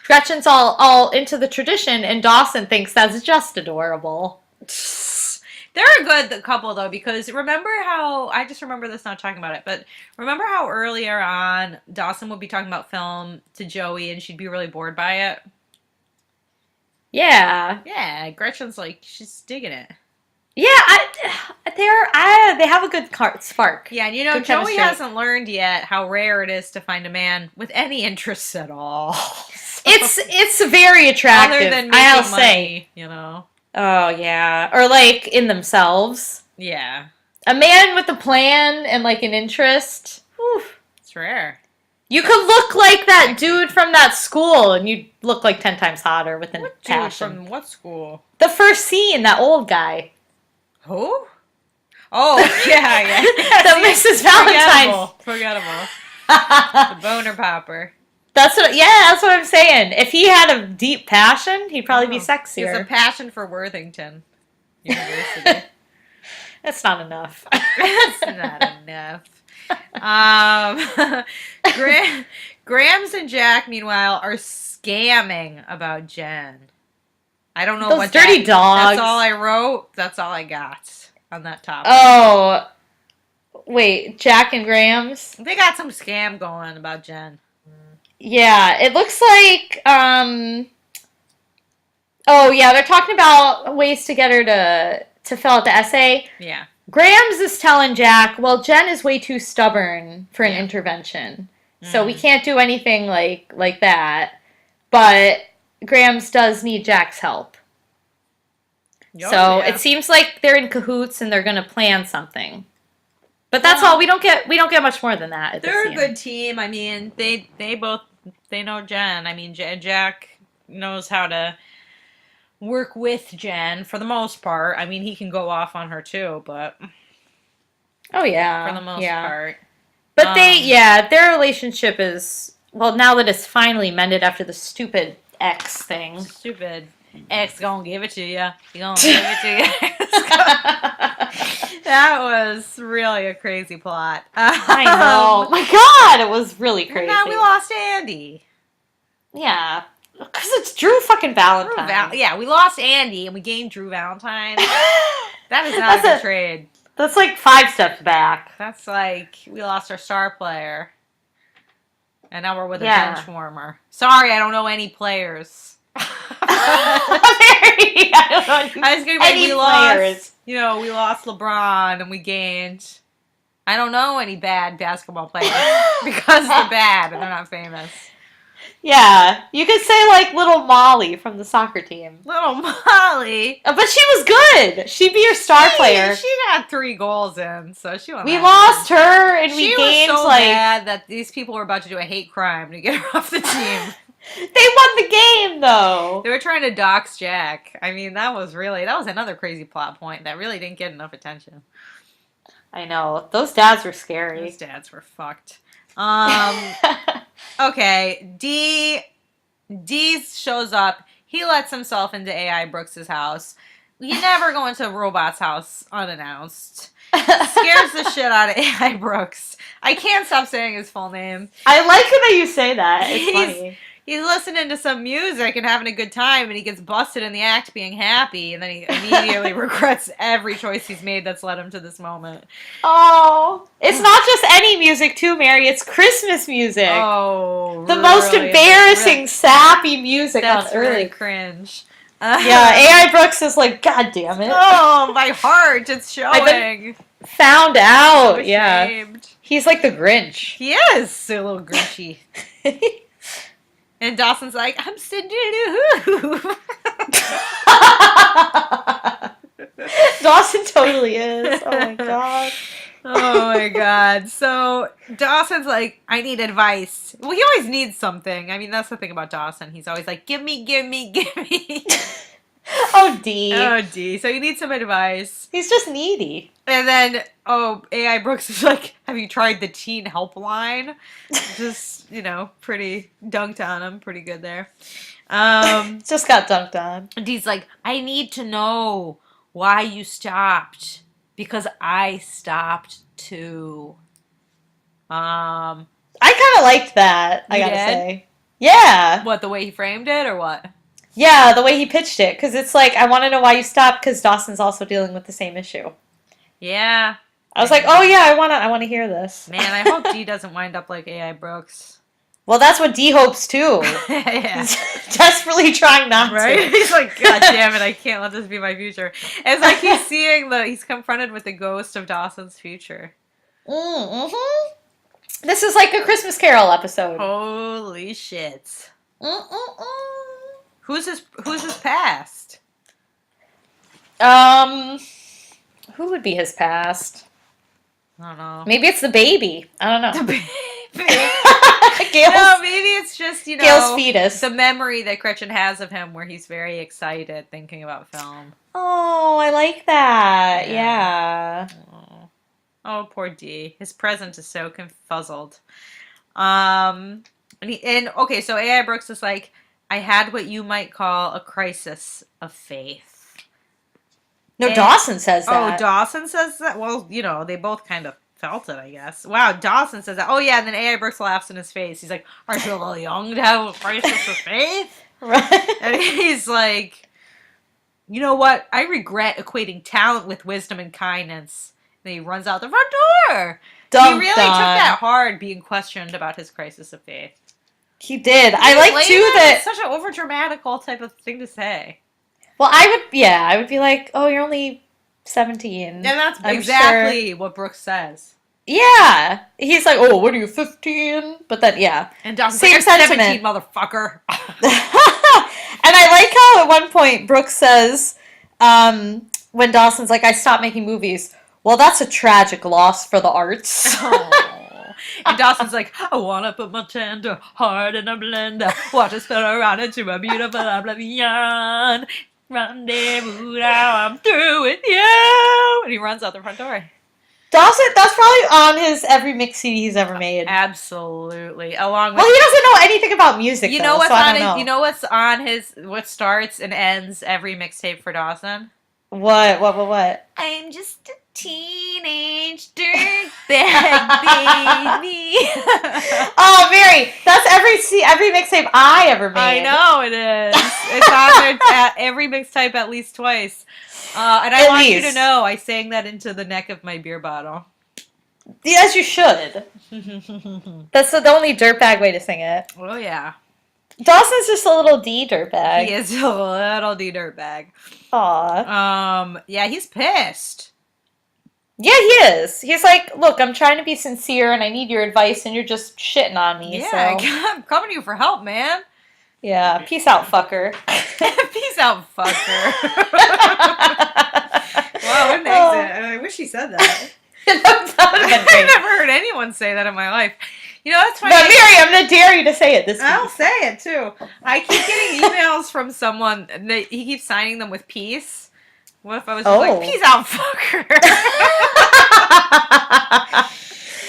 Gretchen's all into the tradition, and Dawson thinks that's just adorable. They're a good couple, though, because remember how, I just remember this not talking about it, but remember how earlier on Dawson would be talking about film to Joey and she'd be really bored by it? Yeah. Yeah, Gretchen's like, she's digging it. Yeah, they have a good spark. Yeah, and Joey chemistry. hasn't learned yet how rare it is to find a man with any interests at all. It's very attractive. Other than I'll making money, Oh, yeah. Or, like, in themselves. Yeah. A man with a plan and, like, an interest. Whew. It's rare. You could look like that dude from that school, and you'd look like 10 times hotter with an passion. Dude from what school? The first scene, that old guy. Who? Oh, yeah. The Mrs. Valentine. Forgettable. The boner popper. That's what I'm saying. If he had a deep passion, he'd probably be sexier. He has a passion for Worthington University. That's not enough. That's not enough. Grams and Jack, meanwhile, are scamming about Jen. I don't know Those what dirty dogs. That's all I wrote. That's all I got on that topic. Oh, wait, Jack and Grams? They got some scam going about Jen. Yeah, it looks like, oh yeah, they're talking about ways to get her to fill out the essay. Yeah. Grams is telling Jack, well, Jen is way too stubborn for an intervention, so we can't do anything like that, but Grams does need Jack's help. It seems like they're in cahoots and they're going to plan something. But that's all. We don't get much more than that. They're a good team. I mean, they know Jen. I mean, Jack knows how to work with Jen for the most part. I mean, he can go off on her too, but oh yeah, for the most part. But their relationship is, well, now that it's finally mended after the stupid ex thing. Stupid ex gonna give it to you. He gonna give it to you. That was really a crazy plot. I know. My God, it was really crazy. Now we lost Andy. Yeah. Because it's Drew fucking Valentine. We lost Andy and we gained Drew Valentine. That is not a good trade. That's like 5 steps back. That's like we lost our star player. And now we're with a bench warmer. Sorry, I don't know any players. I was going to be lost. We lost LeBron and we gained. I don't know any bad basketball players because they're bad and they're not famous. Yeah, you could say like Little Molly from the soccer team. Little Molly, but she was good. She'd be your star player. She had 3 goals in, so she won. We lost her, and we gained was so bad that these people were about to do a hate crime to get her off the team. They won the game, though. They were trying to dox Jack. I mean, that was another crazy plot point that really didn't get enough attention. I know. Those dads were scary. Those dads were fucked. Okay, D shows up. He lets himself into AI Brooks's house. You never go into a robot's house unannounced. Scares the shit out of AI Brooks. I can't stop saying his full name. I like that you say that. It's funny. He's listening to some music and having a good time, and he gets busted in the act being happy, and then he immediately regrets every choice he's made that's led him to this moment. Oh, it's not just any music too, Mary. It's Christmas music. Oh, the most embarrassing, sappy music on earth. Really cringe. Yeah, AI Brooks is like, God damn it. Oh, my heart, it's showing. Found out, I'm yeah. ashamed. He's like the Grinch. He is a little grinchy. And Dawson's like, I'm sending you. Dawson totally is. Oh my god. Oh my god. So Dawson's like, I need advice. Well, he always needs something. I mean, that's the thing about Dawson. He's always like, give me. Oh, D. Oh, D. So you need some advice. He's just needy. And then, AI Brooks is like, have you tried the teen helpline? Just, pretty dunked on him. Pretty good there. Just got dunked on. D's like, I need to know why you stopped. Because I stopped too. I kind of liked that, I gotta say. Yeah. What, the way he framed it, or what? Yeah, the way he pitched it. Because it's like, I want to know why you stopped, because Dawson's also dealing with the same issue. Yeah. I was like, oh yeah, I want to hear this. Man, I hope D doesn't wind up like AI Brooks. Well, that's what D hopes too. Yeah. He's desperately trying not to. He's like, God damn it, I can't let this be my future. It's like he's confronted with the ghost of Dawson's future. Mm-hmm. This is like a Christmas Carol episode. Holy shit. Mm-mm-mm. Who's his past? Who would be his past? I don't know. Maybe it's the baby. I don't know. The baby. No, maybe it's just, Gail's fetus. The memory that Gretchen has of him where he's very excited thinking about film. Oh, I like that. Yeah. Oh, poor D. His present is so confuzzled. Okay, so AI Brooks is like, I had what you might call a crisis of faith. No, Dawson says that. Oh, Dawson says that? Well, they both kind of felt it, I guess. Wow, Dawson says that. Oh, yeah, and then AI Brooks laughs in his face. He's like, aren't you a little young to have a crisis of faith? Right. And he's like, you know what? I regret equating talent with wisdom and kindness. And then he runs out the front door. He really took that hard being questioned about his crisis of faith. He did. I like, too, that... It's such an overdramatical type of thing to say. Well, I would be like, oh, you're only 17. And that's exactly what Brooks says. Yeah. He's like, oh, what are you, 15? But then, yeah. And Dawson's same like, sentiment. 17, motherfucker. And I like how at one point Brooks says, when Dawson's like, I stopped making movies, well, that's a tragic loss for the arts. And Dawson's like, I want to put my tender heart in a blender, watch it spill around into a beautiful oblivion. Rendezvous, now I'm through with you. And he runs out the front door. Dawson, that's probably on his every mix CD he's ever made. Absolutely. Along with, well, he doesn't know anything about music, you though, know what's so on know. You know what's on what starts and ends every mixtape for Dawson? What? I'm just a teenage dirtbag baby. Oh, Mary, that's every mixtape I ever made. I know it is. It's on at every mixtape at least twice. And I want you to know, I sang that into the neck of my beer bottle. Yes, you should. That's the only dirtbag way to sing it. Oh, yeah. Dawson's just a little D dirtbag. He is a little D dirtbag. Aw. Yeah, he's pissed. Yeah, he is. He's like, look, I'm trying to be sincere and I need your advice and you're just shitting on me. Yeah, so. I'm coming to you for help, man. Yeah, peace out, fucker. Peace out, fucker. Wow, what an exit. I wish he said that. I've never heard anyone say that in my life. You know, that's funny. But Mary, I'm going to dare you to say it this week. I'll say it, too. I keep getting emails from someone, that he keeps signing them with peace. What if I was just like, peace out, fucker?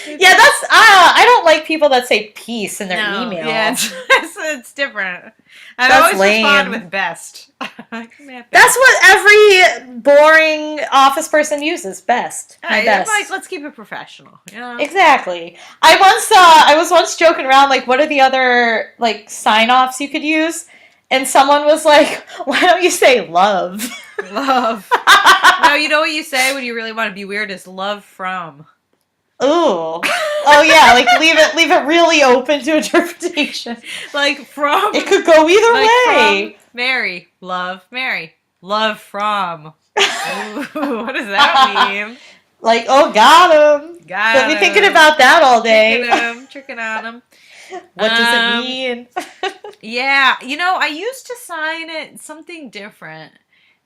Yeah, that's I don't like people that say peace in their email. Yeah, it's different. I That's always respond lame. with best. That's what every boring office person uses. Best. My best. Like, let's keep it professional. You know? Exactly. I was once joking around like, what are the other like sign offs you could use? And someone was like, why don't you say love? Love. No, you know what you say when you really want to be weird is love from. Ooh. Oh yeah, like leave it really open to interpretation. Like from. It could go either From way. Mary. Love Mary. Love from. Ooh, what does that mean? Like, oh, got him. Got They'll be thinking about that all day. Tricking on him. What does it mean? Yeah, I used to sign it something different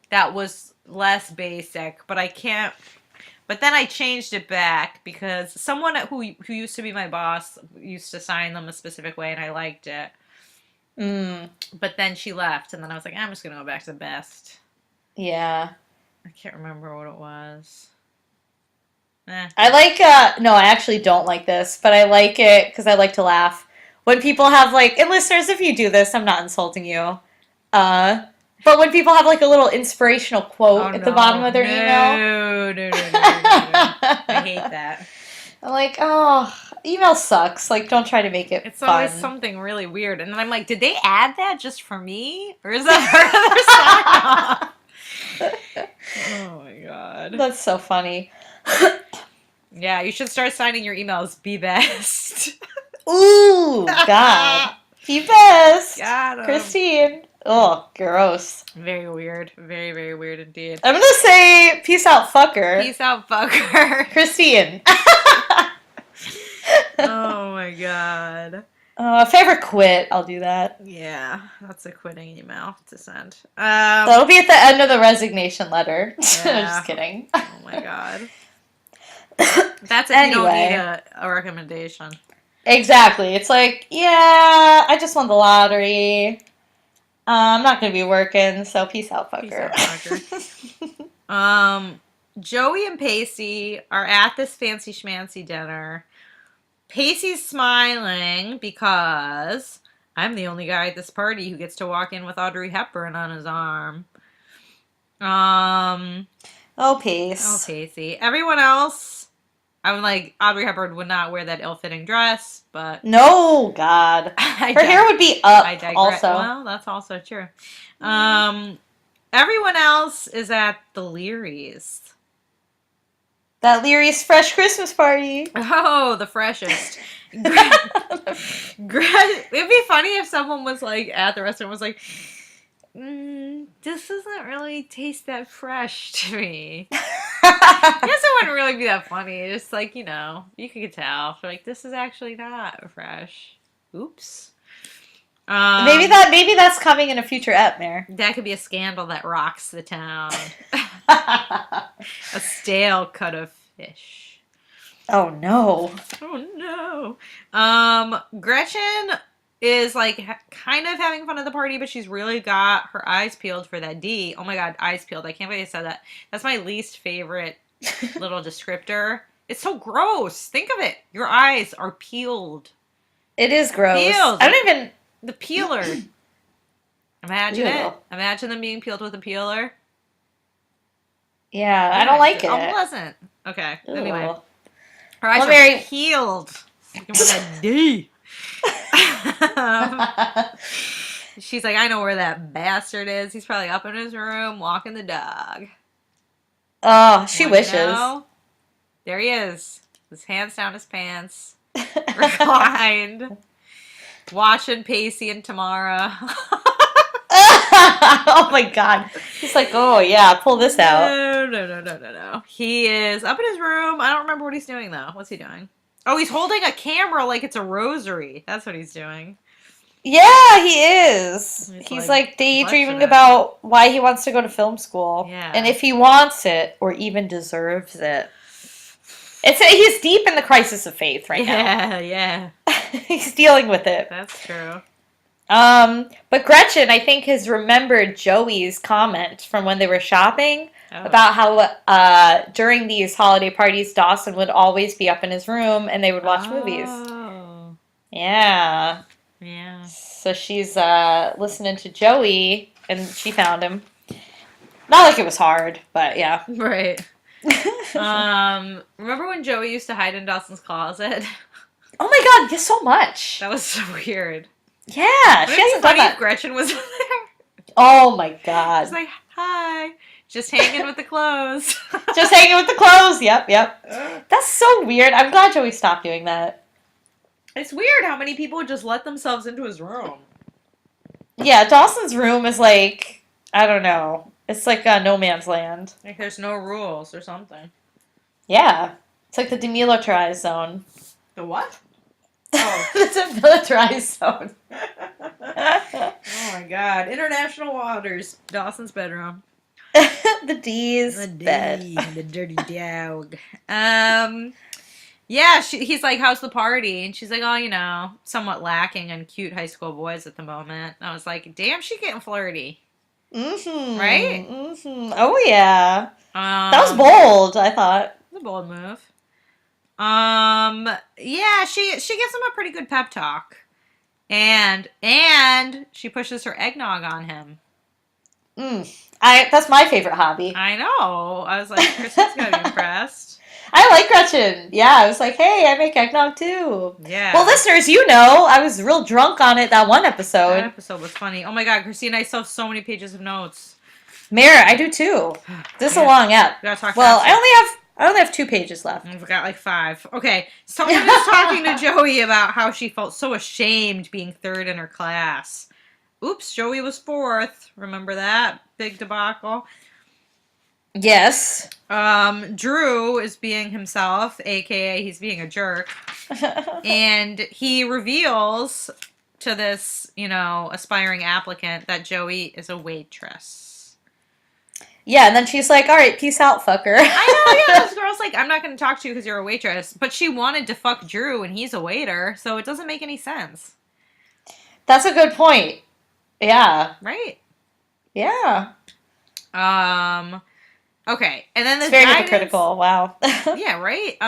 that was less basic, but I can't. But then I changed it back because someone who used to be my boss used to sign them a specific way, and I liked it. But then she left, and then I was like, I'm just gonna go back to best. Yeah. I can't remember what it was. I like, no, I actually don't like this, but I like it because I like to laugh. When people have, like, and listeners, if you do this, I'm not insulting you. But when people have, like, a little inspirational quote at the bottom of their email. No. I hate that. I'm like, oh, email sucks. Like, don't try to make it It's fun. always something really weird. And then I'm like, did they add that just for me? Or is that for other sign-off? Oh, my God. That's so funny. Yeah, you should start signing your emails Be Best. Ooh, God. Be best. Got 'em. Christine. Oh, gross. Very weird. Very, very weird indeed. I'm going to say peace out, fucker. Peace out, fucker. Christine. Oh, my God. Favorite quit. I'll do that. Yeah, that's a quitting email to send. That'll be at the end of the resignation letter. Yeah. Just kidding. Oh, my God. That's if you don't need a recommendation. Exactly. It's like, yeah, I just won the lottery. I'm not going to be working, so peace out, fucker. Peace out, fucker. Joey and Pacey are at this fancy schmancy dinner. Pacey's smiling because I'm the only guy at this party who gets to walk in with Audrey Hepburn on his arm. Oh, peace. Oh, Pacey. Everyone else, I'm like, Audrey Hepburn would not wear that ill-fitting dress, but... No, God. Her hair would be up, also. Well, that's also true. Everyone else is at the Learys. That Leary's fresh Christmas party. Oh, the freshest. It'd be funny if someone was like at the restaurant was like, this doesn't really taste that fresh to me. I guess it wouldn't really be that funny. It's just like, you could tell. Like, this is actually not fresh. Oops. Maybe that's coming in a future ep, Mare. That could be a scandal that rocks the town. A stale cut of fish. Oh no. Oh no. Gretchen is like kind of having fun at the party, but she's really got her eyes peeled for that D. Oh my God, eyes peeled. I can't believe I said that. That's my least favorite little descriptor. It's so gross. Think of it. Your eyes are peeled. It is gross. Peeled. I don't even... The peeler. Imagine Ew. it. Imagine them being peeled with a peeler. Yeah, I don't like it. Unpleasant. Okay. Ew. Anyway. Her eyes are peeled. Looking for that D. She's like, I know where that bastard is. He's probably up in his room walking the dog. Oh, she wishes. There he is. His hands down his pants. Reclined. Watching Pacey and Tamara. Oh my God. He's like, oh yeah, pull this out. No. He is up in his room. I don't remember what he's doing though. What's he doing? Oh, he's holding a camera like it's a rosary. That's what he's doing. Yeah, he is. He's like daydreaming about why he wants to go to film school. Yeah. And if he wants it or even deserves it. He's deep in the crisis of faith right now. Yeah. He's dealing with it. That's true. But Gretchen, I think, has remembered Joey's comment from when they were shopping Oh. about how during these holiday parties, Dawson would always be up in his room and they would watch movies. Oh. Yeah. Yeah. So she's listening to Joey and she found him. Not like it was hard, but yeah. Right. Remember when Joey used to hide in Dawson's closet? Oh my god, yes, so much. That was so weird. Yeah, Would she it be hasn't done funny if that. Gretchen was there? Oh my god. She's like, hi. Just hanging with the clothes. Just hanging with the clothes. Yep. That's so weird. I'm glad Joey stopped doing that. It's weird how many people just let themselves into his room. Yeah, Dawson's room is like, I don't know. It's like no man's land. Like there's no rules or something. Yeah. It's like the demilitarized zone. The what? Oh. The demilitarized zone. Oh my god. International waters. Dawson's bedroom. The D's bed. The dirty dog. Yeah, he's like, how's the party? And she's like, oh, you know, somewhat lacking in cute high school boys at the moment. And I was like, damn, she's getting flirty. Mm-hmm. Right? Mm-hmm. Oh, yeah. That was That bold, I thought. was a bold move. Yeah, she gives him a pretty good pep talk. And she pushes her eggnog on him. That's my favorite hobby. I know. I was like, Kristen's gonna be impressed. I like Gretchen. Yeah, I was like, hey, I make eggnog too. Yeah. Well, listeners, you know, I was real drunk on it that one episode. That episode was funny. Oh my god, Christine, I still have so many pages of notes. Mara, I do too. This is a long app. We gotta talk Well, faster. I only have 2 pages left. I've got like 5. Okay, someone was talking to Joey about how she felt so ashamed being 3rd in her class. Oops, Joey was 4th. Remember that big debacle? Yes. Drew is being himself, aka he's being a jerk, and he reveals to this, you know, aspiring applicant that Joey is a waitress. Yeah, and then she's like, all right, peace out, fucker. I know, yeah, this girl's like, I'm not going to talk to you because you're a waitress. But she wanted to fuck Drew and he's a waiter, so it doesn't make any sense. That's a good point. Yeah. Right? Yeah. Okay, and then It's very hypocritical. Wow. Yeah, right?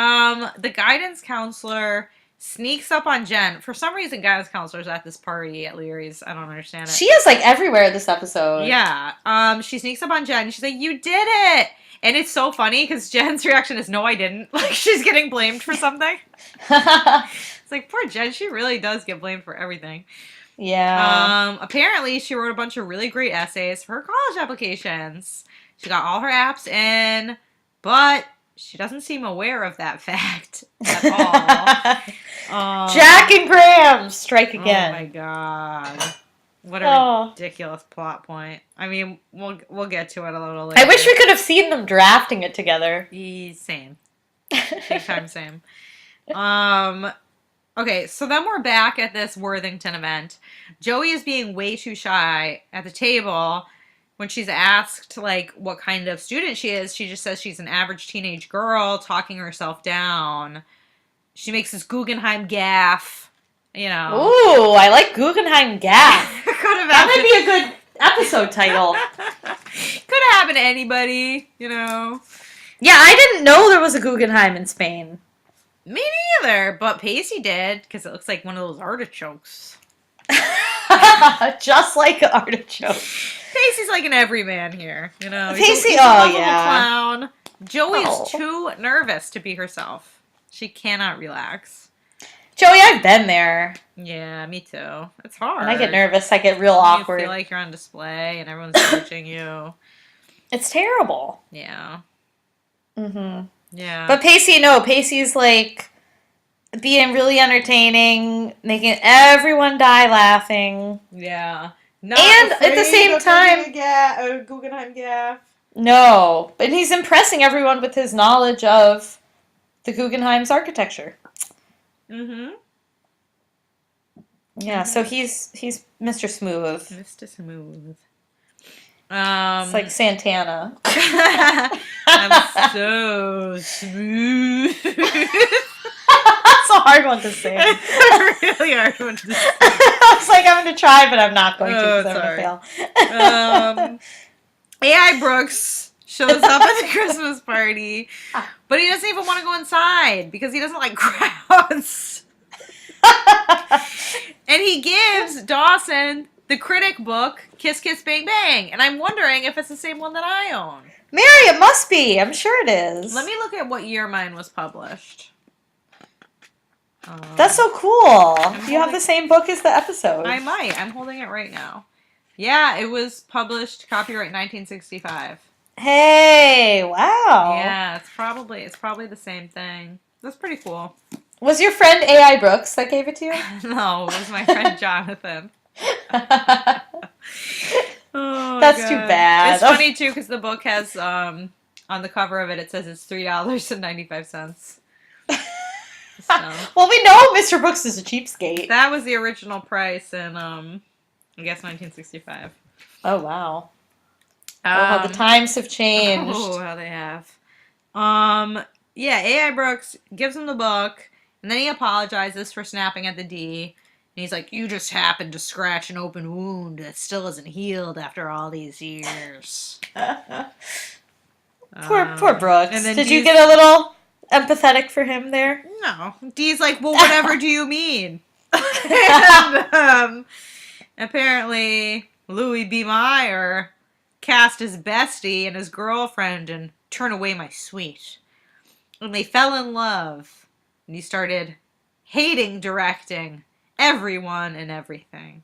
The guidance counselor sneaks up on Jen. For some reason, guidance counselor's at this party at Leary's. I don't understand it. She is like everywhere this episode. Yeah. She sneaks up on Jen. And she's like, you did it! And it's so funny because Jen's reaction is, no, I didn't. Like, she's getting blamed for something. It's like, poor Jen, she really does get blamed for everything. Yeah. Apparently, she wrote a bunch of really great essays for her college applications. She got all her apps in, but she doesn't seem aware of that fact at all. Jack and Graham strike again. Oh my god. What a ridiculous plot point. I mean, we'll get to it a little later. I wish we could have seen them drafting it together. Same. Big time same. Okay, so then we're back at this Worthington event. Joey is being way too shy at the table. When she's asked, like, what kind of student she is, she just says she's an average teenage girl talking herself down. She makes this Guggenheim Gaffe, you know. Ooh, I like Guggenheim Gaffe. That might be a good episode title. Could have happened to anybody, you know. Yeah, I didn't know there was a Guggenheim in Spain. Me neither, but Pacey did, because it looks like one of those artichokes. Just like an artichoke. Pacey's like an everyman here, you know. Pacey, he's a lovable clown. Joey's too nervous to be herself. She cannot relax. Joey, I've been there. Yeah, me too. It's hard. When I get nervous, I get real awkward. You feel like you're on display and everyone's watching you. It's terrible. Yeah. Mm-hmm. Yeah. But Pacey's like being really entertaining, making everyone die laughing. Yeah. And at the same time, Guggenheim Gaffe. No, but he's impressing everyone with his knowledge of the Guggenheim's architecture. Mm-hmm. Yeah, so he's Mr. Smooth. Mr. Smooth. It's like Santana. I'm so smooth. That's a hard one to say. It's a really hard one to say. I was like, I'm going to try, but I'm not going to Oh, because I'm sorry. going to fail. AI Brooks shows up at the Christmas party, but he doesn't even want to go inside because he doesn't like crowds. And he gives Dawson the critic book, Kiss Kiss Bang Bang, and I'm wondering if it's the same one that I own. Mary, it must be. I'm sure it is. Let me look at what year mine was published. That's so cool. You have the same book as the episode. I might. I'm holding it right now. Yeah, it was published, copyright 1965. Hey, wow. Yeah, it's probably the same thing. That's pretty cool. Was your friend A.I. Brooks that gave it to you? No, it was my friend Jonathan. Oh, That's God. too bad. It's funny too because the book has on the cover of it says it's $3.95. So, well, we know Mr. Brooks is a cheapskate. that was the original price in I guess 1965. Oh wow! How the times have changed. Oh, how they have. Yeah, A.I. Brooks gives him the book, and then he apologizes for snapping at the D. And he's like, "You just happened to scratch an open wound that still isn't healed after all these years." Poor Brooks. And then Did you get a little empathetic for him there? No. Dee's like, "Well, whatever do you mean?" And apparently, Louis B. Mayer cast his bestie and his girlfriend in Turn Away My Sweet. And they fell in love. And he started hating directing everyone and everything.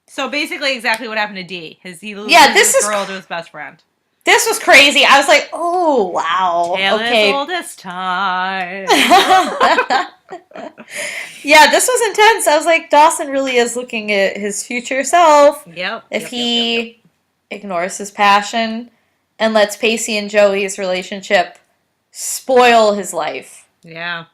So basically exactly what happened to D. He loses his girl to his best friend. This was crazy. I was like, oh, wow. Tale okay. as old as time. Yeah, this was intense. I was like, Dawson really is looking at his future self. Yep. If he ignores his passion and lets Pacey and Joey's relationship spoil his life. Yeah.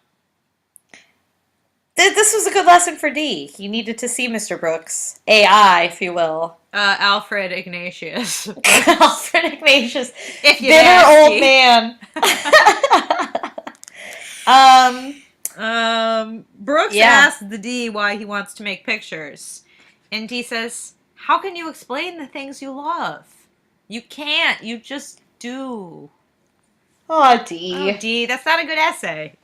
This was a good lesson for D. He needed to see Mr. Brooks. AI, if you will. Alfred Ignatius. Alfred Ignatius. If you bitter old man. Brooks asks the D why he wants to make pictures. And D says, "How can you explain the things you love? You can't. You just do." Oh, D. Oh, D, that's not a good essay.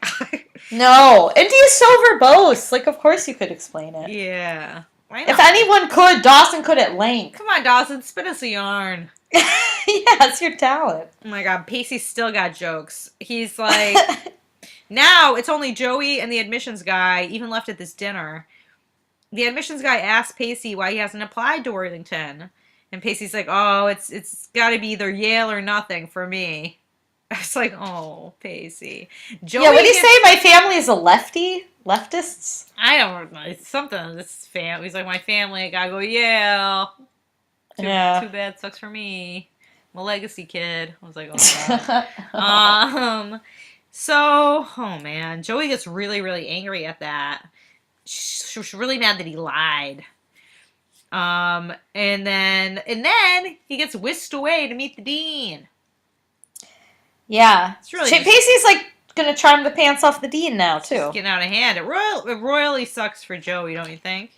No. And D is so verbose. Like, of course you could explain it. Yeah. If anyone could, Dawson could at length. Come on, Dawson, spit us a yarn. Yeah, it's your talent. Oh my God, Pacey's still got jokes. He's like, now it's only Joey and the admissions guy even left at this dinner. The admissions guy asked Pacey why he hasn't applied to Worthington. And Pacey's like, oh, it's got to be either Yale or nothing for me. I was like, oh, Pacey. Joey what do you say? My family is a lefty? Leftists? I don't know. It's something. This family. He's like, my family. I gotta go Yale. Too bad. Sucks for me. I'm a legacy kid. I was like, oh God. Oh man. Joey gets really, really angry at that. She was really mad that he lied. And then he gets whisked away to meet the dean. Yeah. It's really Pacey's like gonna charm the pants off the dean now too. It's getting out of hand. It royally sucks for Joey, don't you think?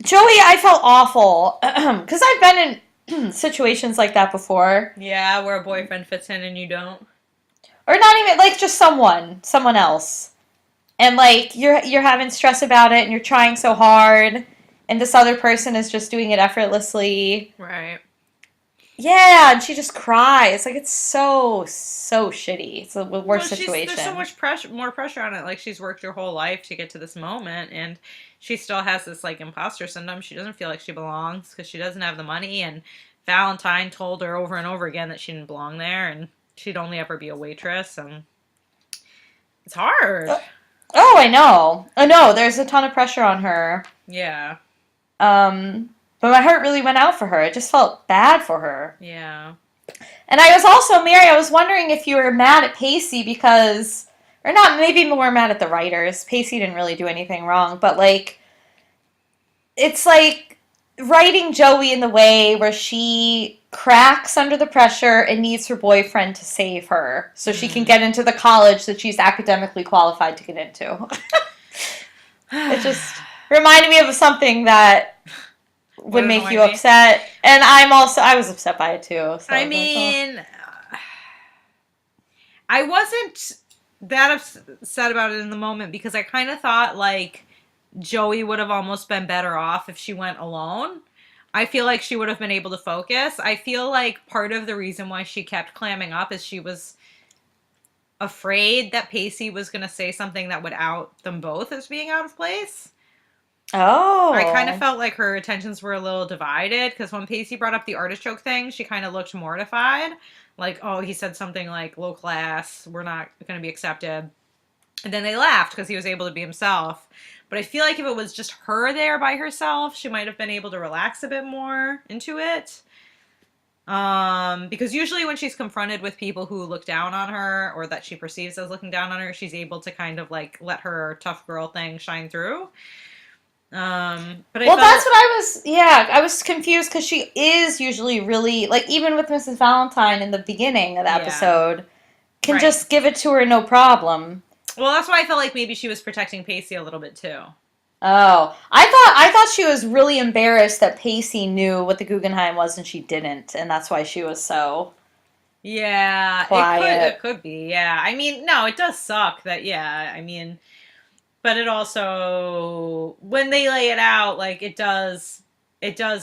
Joey, I felt awful because I've been in situations like that before. Yeah, where a boyfriend fits in and you don't. Or not even like just someone else, and like you're having stress about it and you're trying so hard, and this other person is just doing it effortlessly. Right. Yeah, and she just cries. Like, it's so shitty. It's the worst situation. There's so much more pressure on it. Like, she's worked her whole life to get to this moment, and she still has this, like, imposter syndrome. She doesn't feel like she belongs because she doesn't have the money, and Valentine told her over and over again that she didn't belong there, and she'd only ever be a waitress, and it's hard. Oh, I know. Oh, no, there's a ton of pressure on her. Yeah. But my heart really went out for her. I just felt bad for her. Yeah. And I was also, Mary, I was wondering if you were mad at Pacey because, or not, maybe more mad at the writers. Pacey didn't really do anything wrong, but like, it's like writing Joey in the way where she cracks under the pressure and needs her boyfriend to save her so she can get into the college that she's academically qualified to get into. It just reminded me of something that would make you upset. And I was upset by it too. So I mean, I wasn't that upset about it in the moment because I kind of thought, like, Joey would have almost been better off if she went alone. I feel like she would have been able to focus. I feel like part of the reason why she kept clamming up is she was afraid that Pacey was going to say something that would out them both as being out of place. Oh. I kind of felt like her attentions were a little divided because when Pacey brought up the artichoke thing, she kind of looked mortified. Like, oh, he said something like, low class, we're not going to be accepted. And then they laughed because he was able to be himself. But I feel like if it was just her there by herself, she might have been able to relax a bit more into it. Because usually when she's confronted with people who look down on her or that she perceives as looking down on her, she's able to kind of like let her tough girl thing shine through. But that's what I was confused because she is usually really, like, even with Mrs. Valentine in the beginning of the episode, can just give it to her no problem. Well, that's why I felt like maybe she was protecting Pacey a little bit too. Oh, I thought she was really embarrassed that Pacey knew what the Guggenheim was and she didn't, and that's why she was so quiet. It could be. Yeah, I mean, no, it does suck that. Yeah, I mean, but it also when they lay it out, like it does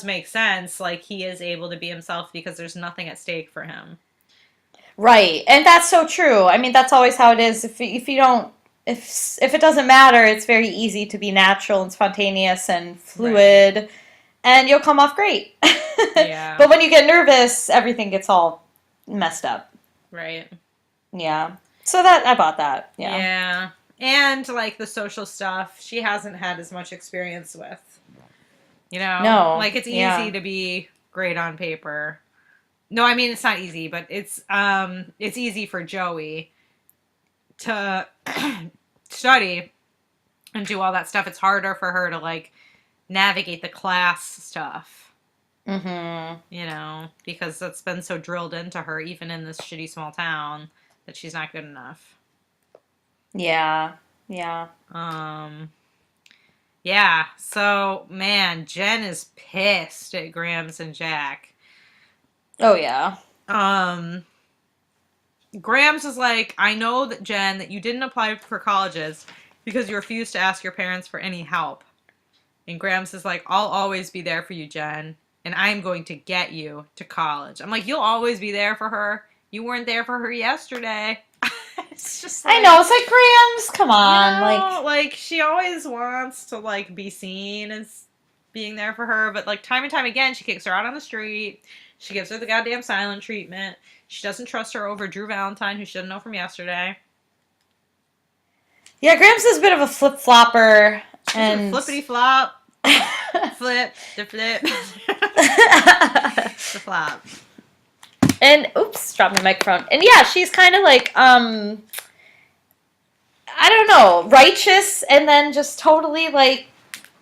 make sense. Like he is able to be himself because there's nothing at stake for him. Right, and that's so true. I mean, that's always how it is. If it doesn't matter, it's very easy to be natural and spontaneous and fluid, and you'll come off great. Yeah. But when you get nervous, everything gets all messed up. Right. Yeah. So I bought that. Yeah. Yeah. And like the social stuff, she hasn't had as much experience with. You know? No. Like it's easy to be great on paper. No, I mean it's not easy, but it's easy for Joey to study and do all that stuff. It's harder for her to like navigate the class stuff. Mm-hmm. You know, because that's been so drilled into her, even in this shitty small town, that she's not good enough. Yeah. Yeah. Yeah. So, man, Jen is pissed at Grams and Jack. Oh, yeah. Grams is like, I know that, Jen, that you didn't apply for colleges because you refused to ask your parents for any help. And Grams is like, I'll always be there for you, Jen, and I'm going to get you to college. I'm like, you'll always be there for her. You weren't there for her yesterday. It's just like, I know, it's like, Grams, come on. You know, like, she always wants to, like, be seen as being there for her, but, like, time and time again, she kicks her out on the street. She gives her the goddamn silent treatment. She doesn't trust her over Drew Valentine, who she didn't know from yesterday. Yeah, Grams is a bit of a flip-flopper. And flippity-flop. Flip. The flip. The flop. And, oops, dropped my microphone. And yeah, she's kind of like, I don't know, righteous and then just totally, like,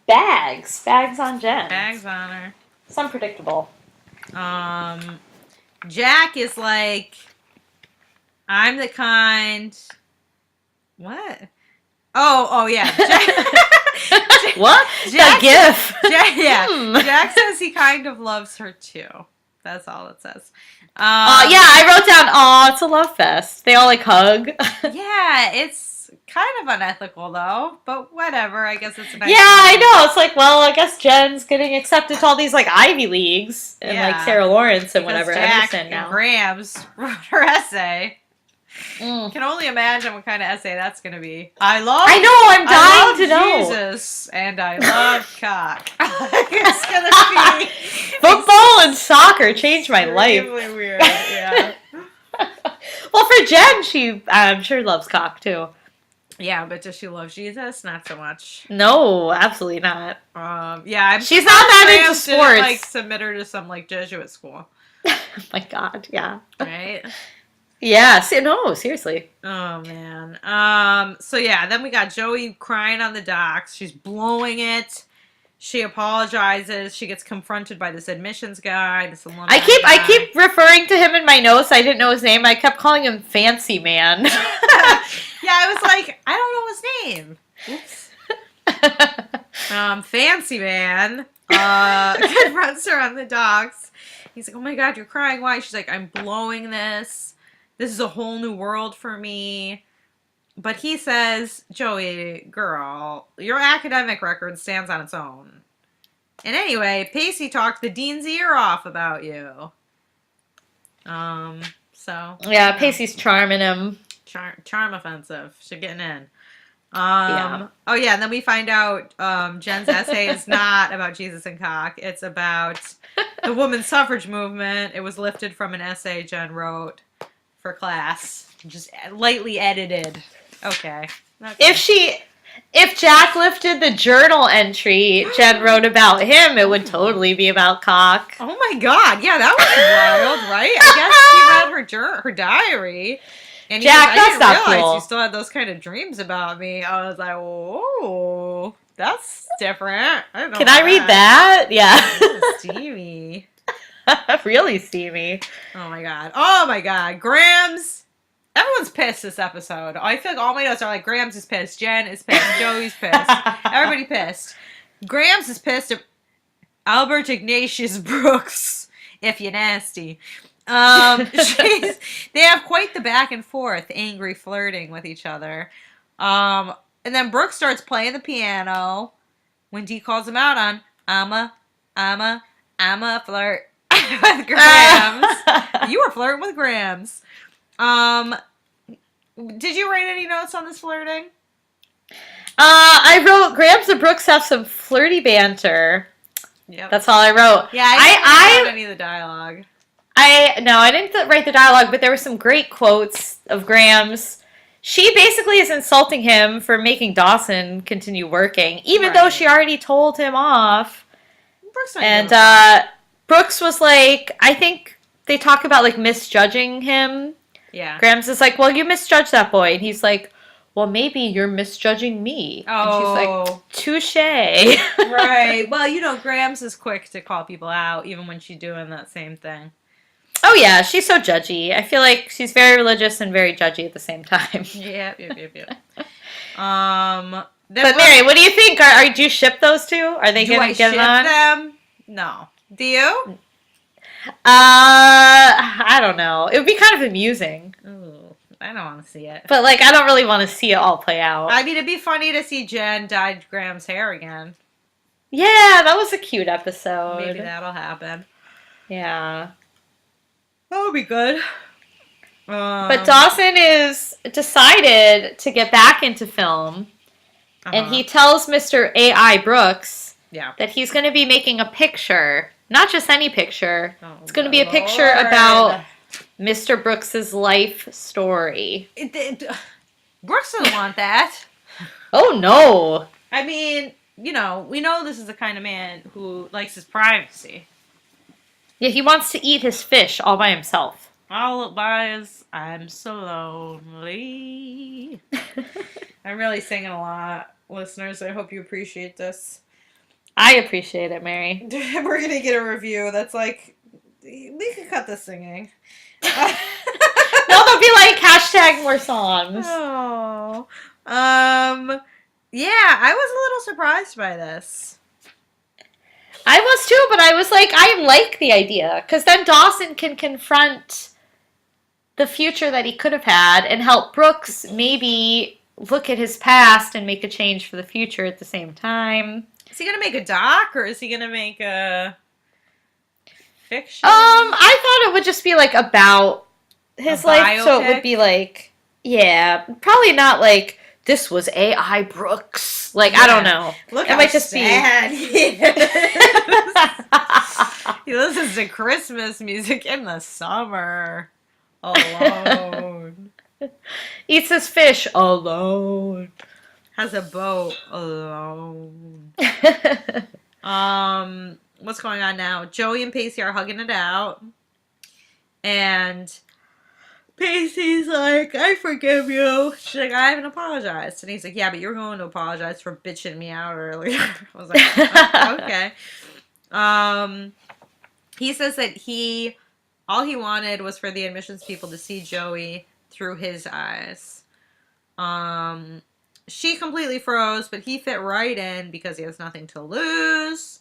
bags. Bags on Jen. Bags on her. It's unpredictable. Jack is like, I'm the kind... What? Oh, yeah. Jack, what? Jack, the gif. Jack says he kind of loves her too. That's all it says. Yeah, I wrote down, "Aw, it's a love fest." They all like hug. Yeah, it's kind of unethical though, but whatever. I guess it's a nice. Yeah, I know. It's like, well, I guess Jen's getting accepted to all these like Ivy Leagues and like Sarah Lawrence and whatever. Jack Emerson now. and Grams wrote her essay. Can only imagine what kind of essay that's going to be. I know. I'm dying to know. Jesus and I love cock. It's going to be football and soccer changed my life. Really weird. Yeah. Well, for Jen, she I'm sure loves cock too. Yeah, but does she love Jesus? Not so much. No, absolutely not. Yeah, she's not that into sports. Didn't, like submit her to some like Jesuit school. Oh my God, yeah. Right. Yeah, no, seriously. Oh, man. So, yeah, then we got Joey crying on the docks. She's blowing it. She apologizes. She gets confronted by this admissions guy, this alumni I guy. keep referring to him in my notes. I didn't know his name. I kept calling him Fancy Man. Yeah, I was like, I don't know his name. Oops. Fancy Man confronts her on the docks. He's like, oh my God, you're crying. Why? She's like, I'm blowing this. This is a whole new world for me. But he says, Joey, girl, your academic record stands on its own. And anyway, Pacey talked the dean's ear off about you. So. Yeah, Pacey's charming him. Charm offensive. She's getting in. Yeah. Oh yeah, and then we find out Jen's essay is not about Jesus and cock. It's about the women's suffrage movement. It was lifted from an essay Jen wrote for class, just lightly edited. Okay. If Jack lifted the journal entry Jen wrote about him, it would totally be about cock. Oh my God! Yeah, that was wild, right? I guess he read her diary. And Jack, that's not realize cool. you still had those kind of dreams about me. I was like, whoa, that's different. I don't know. Can I read that? Yeah. Steamy. Really steamy. Oh my God. Oh my God. Grams. Everyone's pissed this episode. I feel like all my notes are like, Grams is pissed. Jen is pissed. Joey's pissed. Everybody pissed. Grams is pissed at Albert Ignatius Brooks, if you're nasty. They have quite the back and forth, angry flirting with each other. And then Brooke starts playing the piano when Dee calls him out on I'm a flirt with Grams. You were flirting with Grams. Did you write any notes on this flirting? I wrote Grams and Brooks have some flirty banter. Yep. That's all I wrote. Yeah, I didn't write any of the dialogue. I didn't write the dialogue, but there were some great quotes of Grams. She basically is insulting him for making Dawson continue working, even though she already told him off. Brooks was like, I think they talk about like misjudging him. Yeah. Grams is like, well, you misjudged that boy. And he's like, well, maybe you're misjudging me. Oh. And she's like, touche. Right. Well, Grams is quick to call people out, even when she's doing that same thing. Oh, yeah. She's so judgy. I feel like she's very religious and very judgy at the same time. Yep. But Mary, what do you think? Do you ship those two? Are they going to get it on? Them? No. Do you? I don't know. It would be kind of amusing. Ooh, I don't want to see it. But, I don't really want to see it all play out. I mean, it'd be funny to see Jen dye Graham's hair again. Yeah, that was a cute episode. Maybe that'll happen. Yeah. That would be good. But Dawson is decided to get back into film. And he tells Mr. A.I. Brooks that he's going to be making a picture. Not just any picture. It's going to be a picture about Mr. Brooks's life story. Brooks doesn't want that. Oh, no. I mean, we know this is the kind of man who likes his privacy. Yeah, he wants to eat his fish all by himself. All it buys, I'm so lonely. I'm really singing a lot, listeners. I hope you appreciate this. I appreciate it, Mary. We're going to get a review that's like, we can cut the singing. No, they'll be like, hashtag more songs. Oh. Yeah, I was a little surprised by this. I was too, but I was like, I like the idea. Because then Dawson can confront the future that he could have had and help Brooks maybe look at his past and make a change for the future at the same time. Is he going to make a doc or is he going to make a fiction? I thought it would just be like about his life. So it would be like, yeah, probably not like, this was A.I. Brooks. Like, yeah. I don't know. Look, it might just sad he listens to Christmas music in the summer. Alone. Eats his fish alone. Has a boat alone. What's going on now? Joey and Pacey are hugging it out. And Pacey's like, I forgive you. She's like, I haven't apologized. And he's like, yeah, but you're going to apologize for bitching me out earlier. I was like, oh, okay. He says that all he wanted was for the admissions people to see Joey through his eyes. She completely froze, but he fit right in because he has nothing to lose.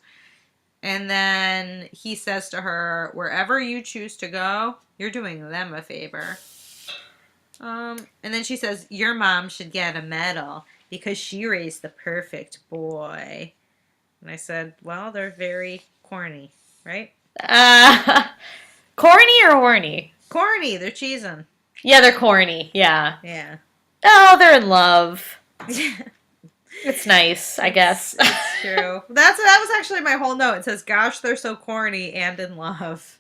And then he says to her, wherever you choose to go, you're doing them a favor. And then she says, your mom should get a medal because she raised the perfect boy. And I said, well, they're very corny, right? Corny or horny? Corny, they're cheesing. Yeah, they're corny. Yeah. Yeah. Oh, they're in love. It's nice, I guess. It's true. That was actually my whole note. It says, gosh, they're so corny and in love.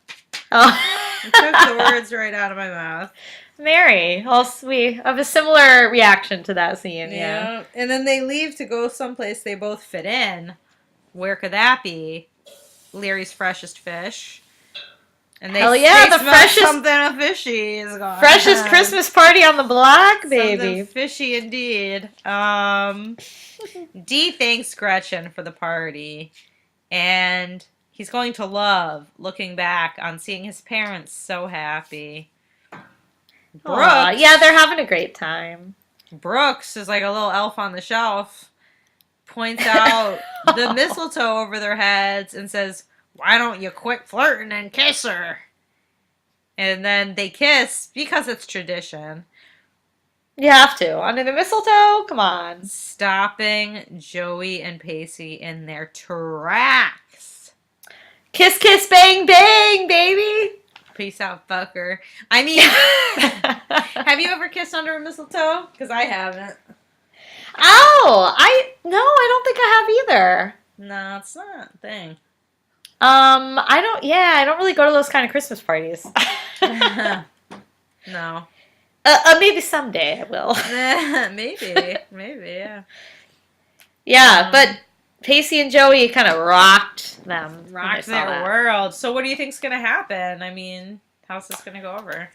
Oh. It took the words right out of my mouth. Mary, we have a similar reaction to that scene. Yeah. And then they leave to go someplace they both fit in. Where could that be? Larry's freshest fish. And they, hell yeah, they the freshest something fishy is going freshest on. Christmas party on the block, baby. Something fishy indeed. Dee thanks Gretchen for the party, and he's going to love looking back on seeing his parents so happy. Brooks, yeah, they're having a great time. Brooks is like a little elf on the shelf. Points out the mistletoe over their heads and says, why don't you quit flirting and kiss her? And then they kiss because it's tradition. You have to. Under the mistletoe? Come on. Stopping Joey and Pacey in their tracks. Kiss, kiss, bang, bang, baby. Peace out, fucker. I mean, have you ever kissed under a mistletoe? Because I haven't. Oh, I don't think I have either. No, it's not a thing. I don't really go to those kind of Christmas parties. No. Maybe someday I will. Maybe, yeah. Yeah, but Pacey and Joey kind of rocked them. Rocked their world. So what do you think's gonna happen? I mean, how's this gonna go over?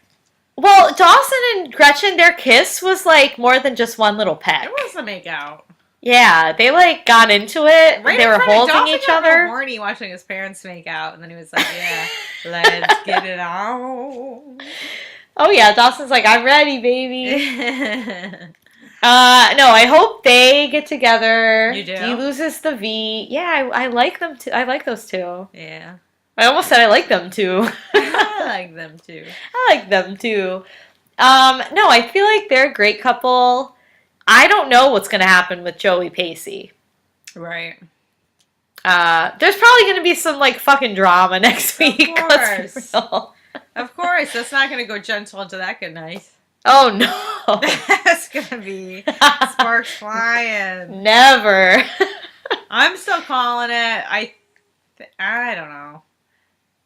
Well, Dawson and Gretchen, their kiss was like more than just one little peck. It was a make out. Yeah, they like got into it. Right, they were holding Dawson each got other. Horny watching his parents make out, and then he was like, "Yeah, let's get it on." Oh yeah, Dawson's like, "I'm ready, baby." No, I hope they get together. You do? He loses the V. Yeah, I like them too. I like those two. Yeah. I almost said I like them too. I like them too. I like them too. No, I feel like they're a great couple. I don't know what's going to happen with Joey Pacey. Right. There's probably going to be some like fucking drama next week. Of course. Let's be real. Of course. That's not going to go gentle into that good night. Oh no. That's going to be sparks flying. Never. I'm still calling it. I don't know.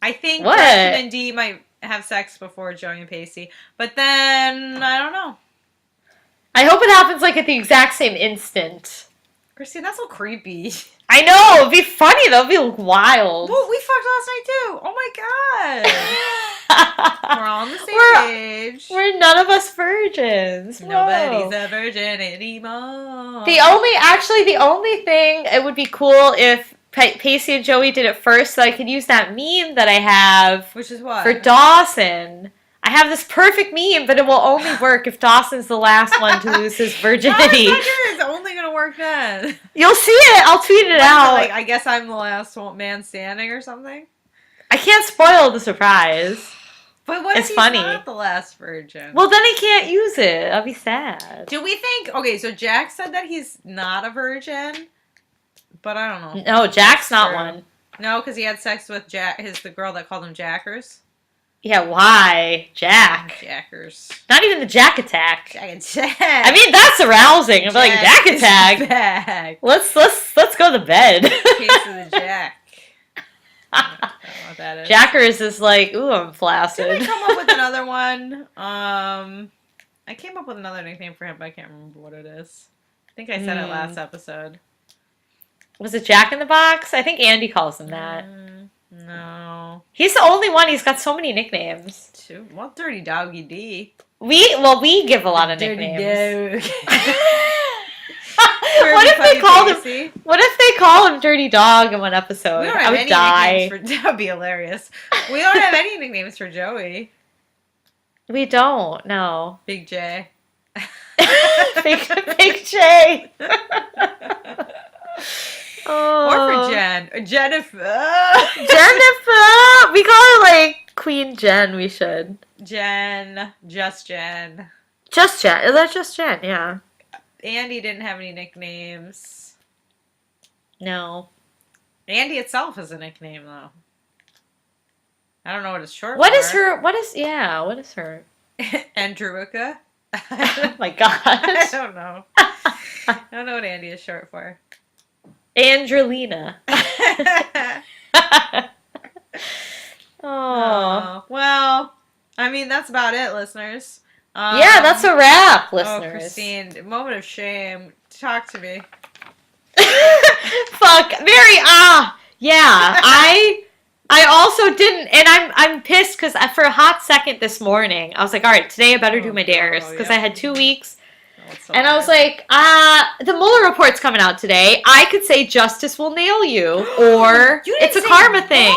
I think What? Gretchen and Dee might have sex before Joey and Pacey. But then, I don't know. I hope it happens like at the exact same instant. Christine, that's so creepy. I know. It'd be funny though. It'd be wild. Well, we fucked last night too. Oh my god. We're all on the same page. We're none of us virgins. Nobody's Whoa. a virgin anymore. The only thing, it would be cool if Pacey and Joey did it first so I could use that meme that I have. Which is what? For Dawson. I have this perfect meme, but it will only work if Dawson's the last one to lose his virginity. It's only going to work then. You'll see it. I'll tweet it out. Like, I guess I'm the last man standing or something. I can't spoil the surprise. But what it's if he's funny. not the last virgin? Well, then he can't use it. I'll be sad. Do we think... Okay, so Jack said that he's not a virgin, but I don't know. No, Jack's not one. No, because he had sex with the girl that called him Jackers. Yeah, why? Jack. Jackers. Not even the Jack Attack. Jack Attack. I mean, that's arousing. I'm like, Jack Attack. Back. Let's go to bed. Case of the Jack. I don't know what that is. Jackers is like, ooh, I'm flaccid. Did I come up with another one? I came up with another nickname for him, but I can't remember what it is. I think I said it last episode. Was it Jack in the Box? I think Andy calls him that. No. He's the only one. He's got so many nicknames. Well, Dirty Doggy D. We give a lot of Dirty nicknames. Dog. What if they called him? What if they call him Dirty Dog in one episode? We don't have any nicknames for. That would be hilarious. We don't have any nicknames for Joey. We don't. No. Big J. Big J. Oh. Or for Jen. Or Jennifer. Jennifer. We call her like Queen Jen. We should. Jen. Just Jen. Just Jen. That's just Jen. Yeah. Andy didn't have any nicknames. No. Andy itself is a nickname, though. I don't know what it's short What for. is her? What is her? Andrewica? Oh my gosh. I don't know. I don't know what Andy is short for. Angelina. Oh. Well, I mean, that's about it, listeners. Yeah, that's a wrap, listeners. Oh, Christine, moment of shame. Talk to me. Fuck, Mary. Yeah. I also didn't, and I'm pissed because for a hot second this morning, I was like, all right, today I better do my dares because I had 2 weeks, and I was like, the Mueller report's coming out today. I could say justice will nail you, or it's a karma thing.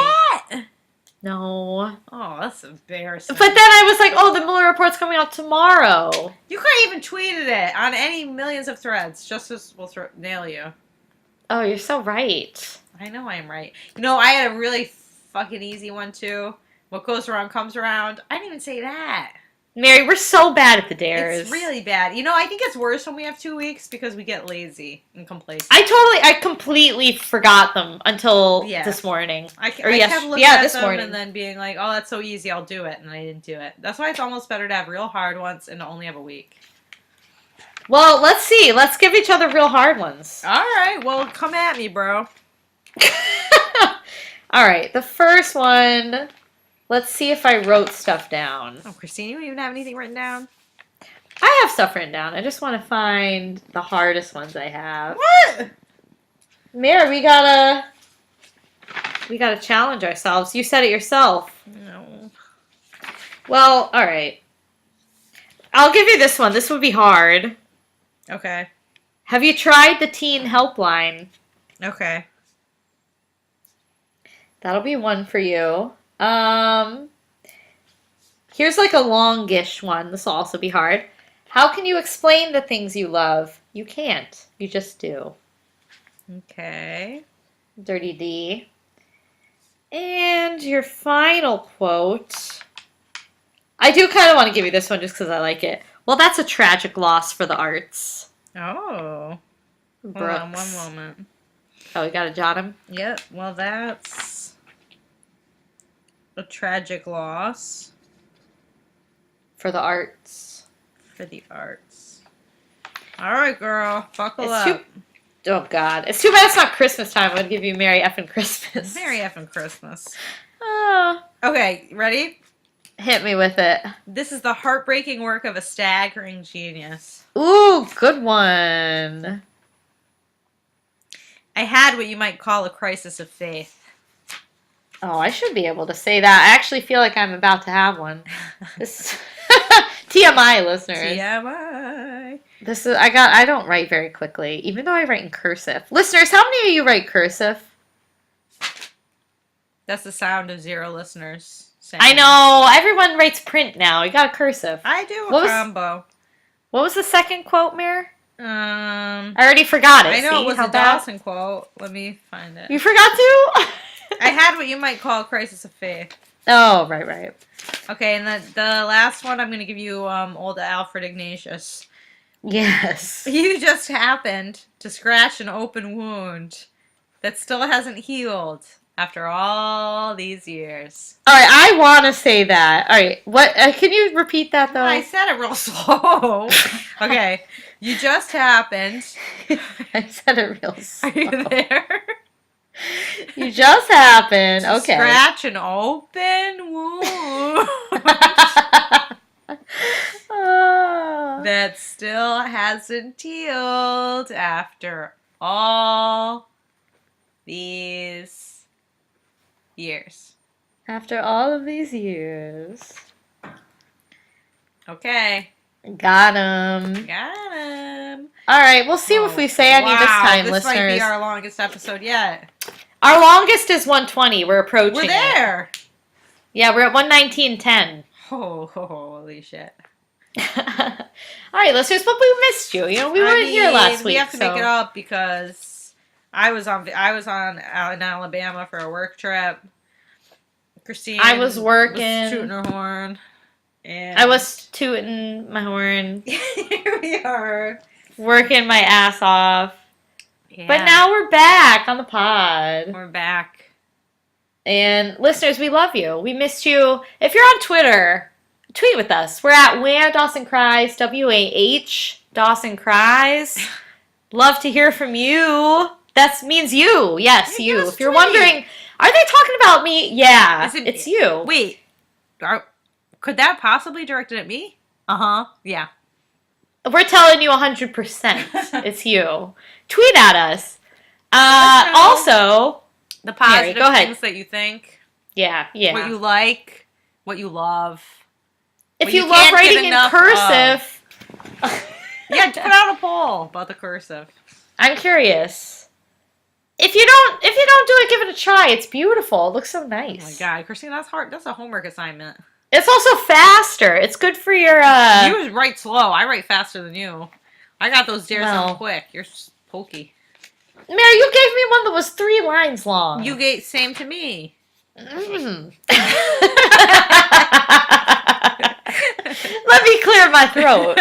No. Oh, that's embarrassing. But then I was like, oh, the Mueller report's coming out tomorrow. You could have even tweeted it on any millions of threads. Justice will nail you. Oh, you're so right. I know I'm right. You know, I had a really fucking easy one, too. What goes around comes around. I didn't even say that. Mary, we're so bad at the dares. It's really bad. You know, I think it's worse when we have 2 weeks because we get lazy and complacent. I completely forgot them until this morning. I kept looking at this them morning. And then being like, oh, that's so easy, I'll do it. And I didn't do it. That's why it's almost better to have real hard ones and to only have a week. Well, let's see. Let's give each other real hard ones. All right. Well, come at me, bro. All right. The first one. Let's see if I wrote stuff down. Oh, Christine, you don't even have anything written down? I have stuff written down. I just want to find the hardest ones I have. What? Mary, we gotta challenge ourselves. You said it yourself. No. Well, all right. I'll give you this one. This would be hard. Okay. Have you tried the teen helpline? Okay. That'll be one for you. Here's like a longish one. This will also be hard. How can you explain the things you love? You can't. You just do. Okay. Dirty D. And your final quote. I do kind of want to give you this one just because I like it. Well, that's a tragic loss for the arts. Oh. Brooks. Hold on one moment. Oh, you gotta jot him? Yep. Well, that's a tragic loss. For the arts. For the arts. All right, girl. Buckle up. Oh, God. It's too bad it's not Christmas time. I would give you Merry effing Christmas. Merry effing Christmas. Oh. Okay, ready? Hit me with it. This is the heartbreaking work of a staggering genius. Ooh, good one. I had what you might call a crisis of faith. Oh, I should be able to say that. I actually feel like I'm about to have one. This TMI, listeners. TMI. I don't write very quickly, even though I write in cursive. Listeners, how many of you write cursive? That's the sound of 0 listeners. I know. Everyone writes print now. You got a cursive. I do a combo. What was the second quote, Mare? I already forgot it. I know. It was a Dawson quote. Let me find it. You forgot to? I had what you might call a crisis of faith. Oh, right. Okay, and the last one, I'm going to give you old Alfred Ignatius. Yes. You just happened to scratch an open wound that still hasn't healed after all these years. All right, I want to say that. All right, what? Can you repeat that, though? I said it real slow. Okay, you just happened. I said it real slow. Are you there? You just happened. Okay. Scratch an open wound that still hasn't healed after all these years. After all of these years. Okay. Got him. Got him. All right, we'll see if we say any this time, this listeners. might be our longest episode yet. Our longest is 120. We're approaching We're there. It. Yeah, we're at 119.10. Oh, holy shit. All right, listeners, but we missed you. You know, we weren't here last week. We have to make it up because I was out in Alabama for a work trip. Christine, I was working, was tooting her horn, and I was tooting my horn. Here we are, working my ass off. Yeah. But now we're back on the pod. We're back, and listeners, we love you. We missed you. If you're on Twitter, tweet with us. We're at Wah Dawson Cries, WAH Dawson Cries. Love to hear from you. That means you. Yes, you. If you're wondering, are they talking about me? Yeah, it's you. Wait, could that possibly directed at me? Yeah. We're telling you 100%. It's you. Tweet at us. Also, the positive Mary, go ahead. things that you think. Yeah. What you like, what you love. If you love writing in cursive. Yeah, put out a poll about the cursive. I'm curious. If you don't do it, give it a try. It's beautiful. It looks so nice. Oh my god, Christine, that's hard. That's a homework assignment. It's also faster. It's good for your You write slow. I write faster than you. I got those dares down quick. You're pokey. Mary, you gave me one that was 3 lines long. You gave same to me. Let me clear my throat.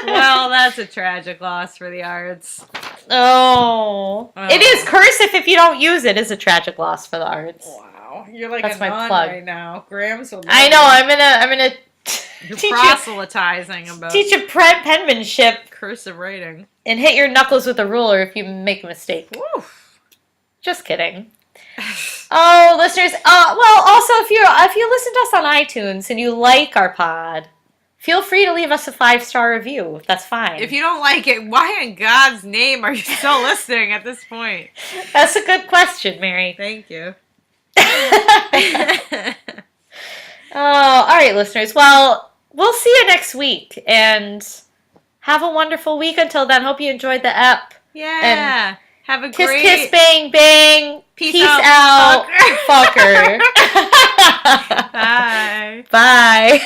Well, that's a tragic loss for the arts. Oh. It is cursive if you don't use it. It's a tragic loss for the arts. Wow. You're like that's a my nun plug right now. Graham's I know. I'm gonna You're proselytizing about teach you penmanship, cursive writing, and hit your knuckles with a ruler if you make a mistake. Woof. Just kidding. Oh, listeners. Well, also if you listen to us on iTunes and you like our pod, feel free to leave us a 5-star review. That's fine. If you don't like it, why in God's name are you still listening at this point? That's a good question, Mary. Thank you. Oh, all right, listeners. Well, we'll see you next week, and have a wonderful week until then. Hope you enjoyed the ep. Yeah. And have a kiss, great... Kiss, bang, bang. Peace out, fucker. Bye. Bye.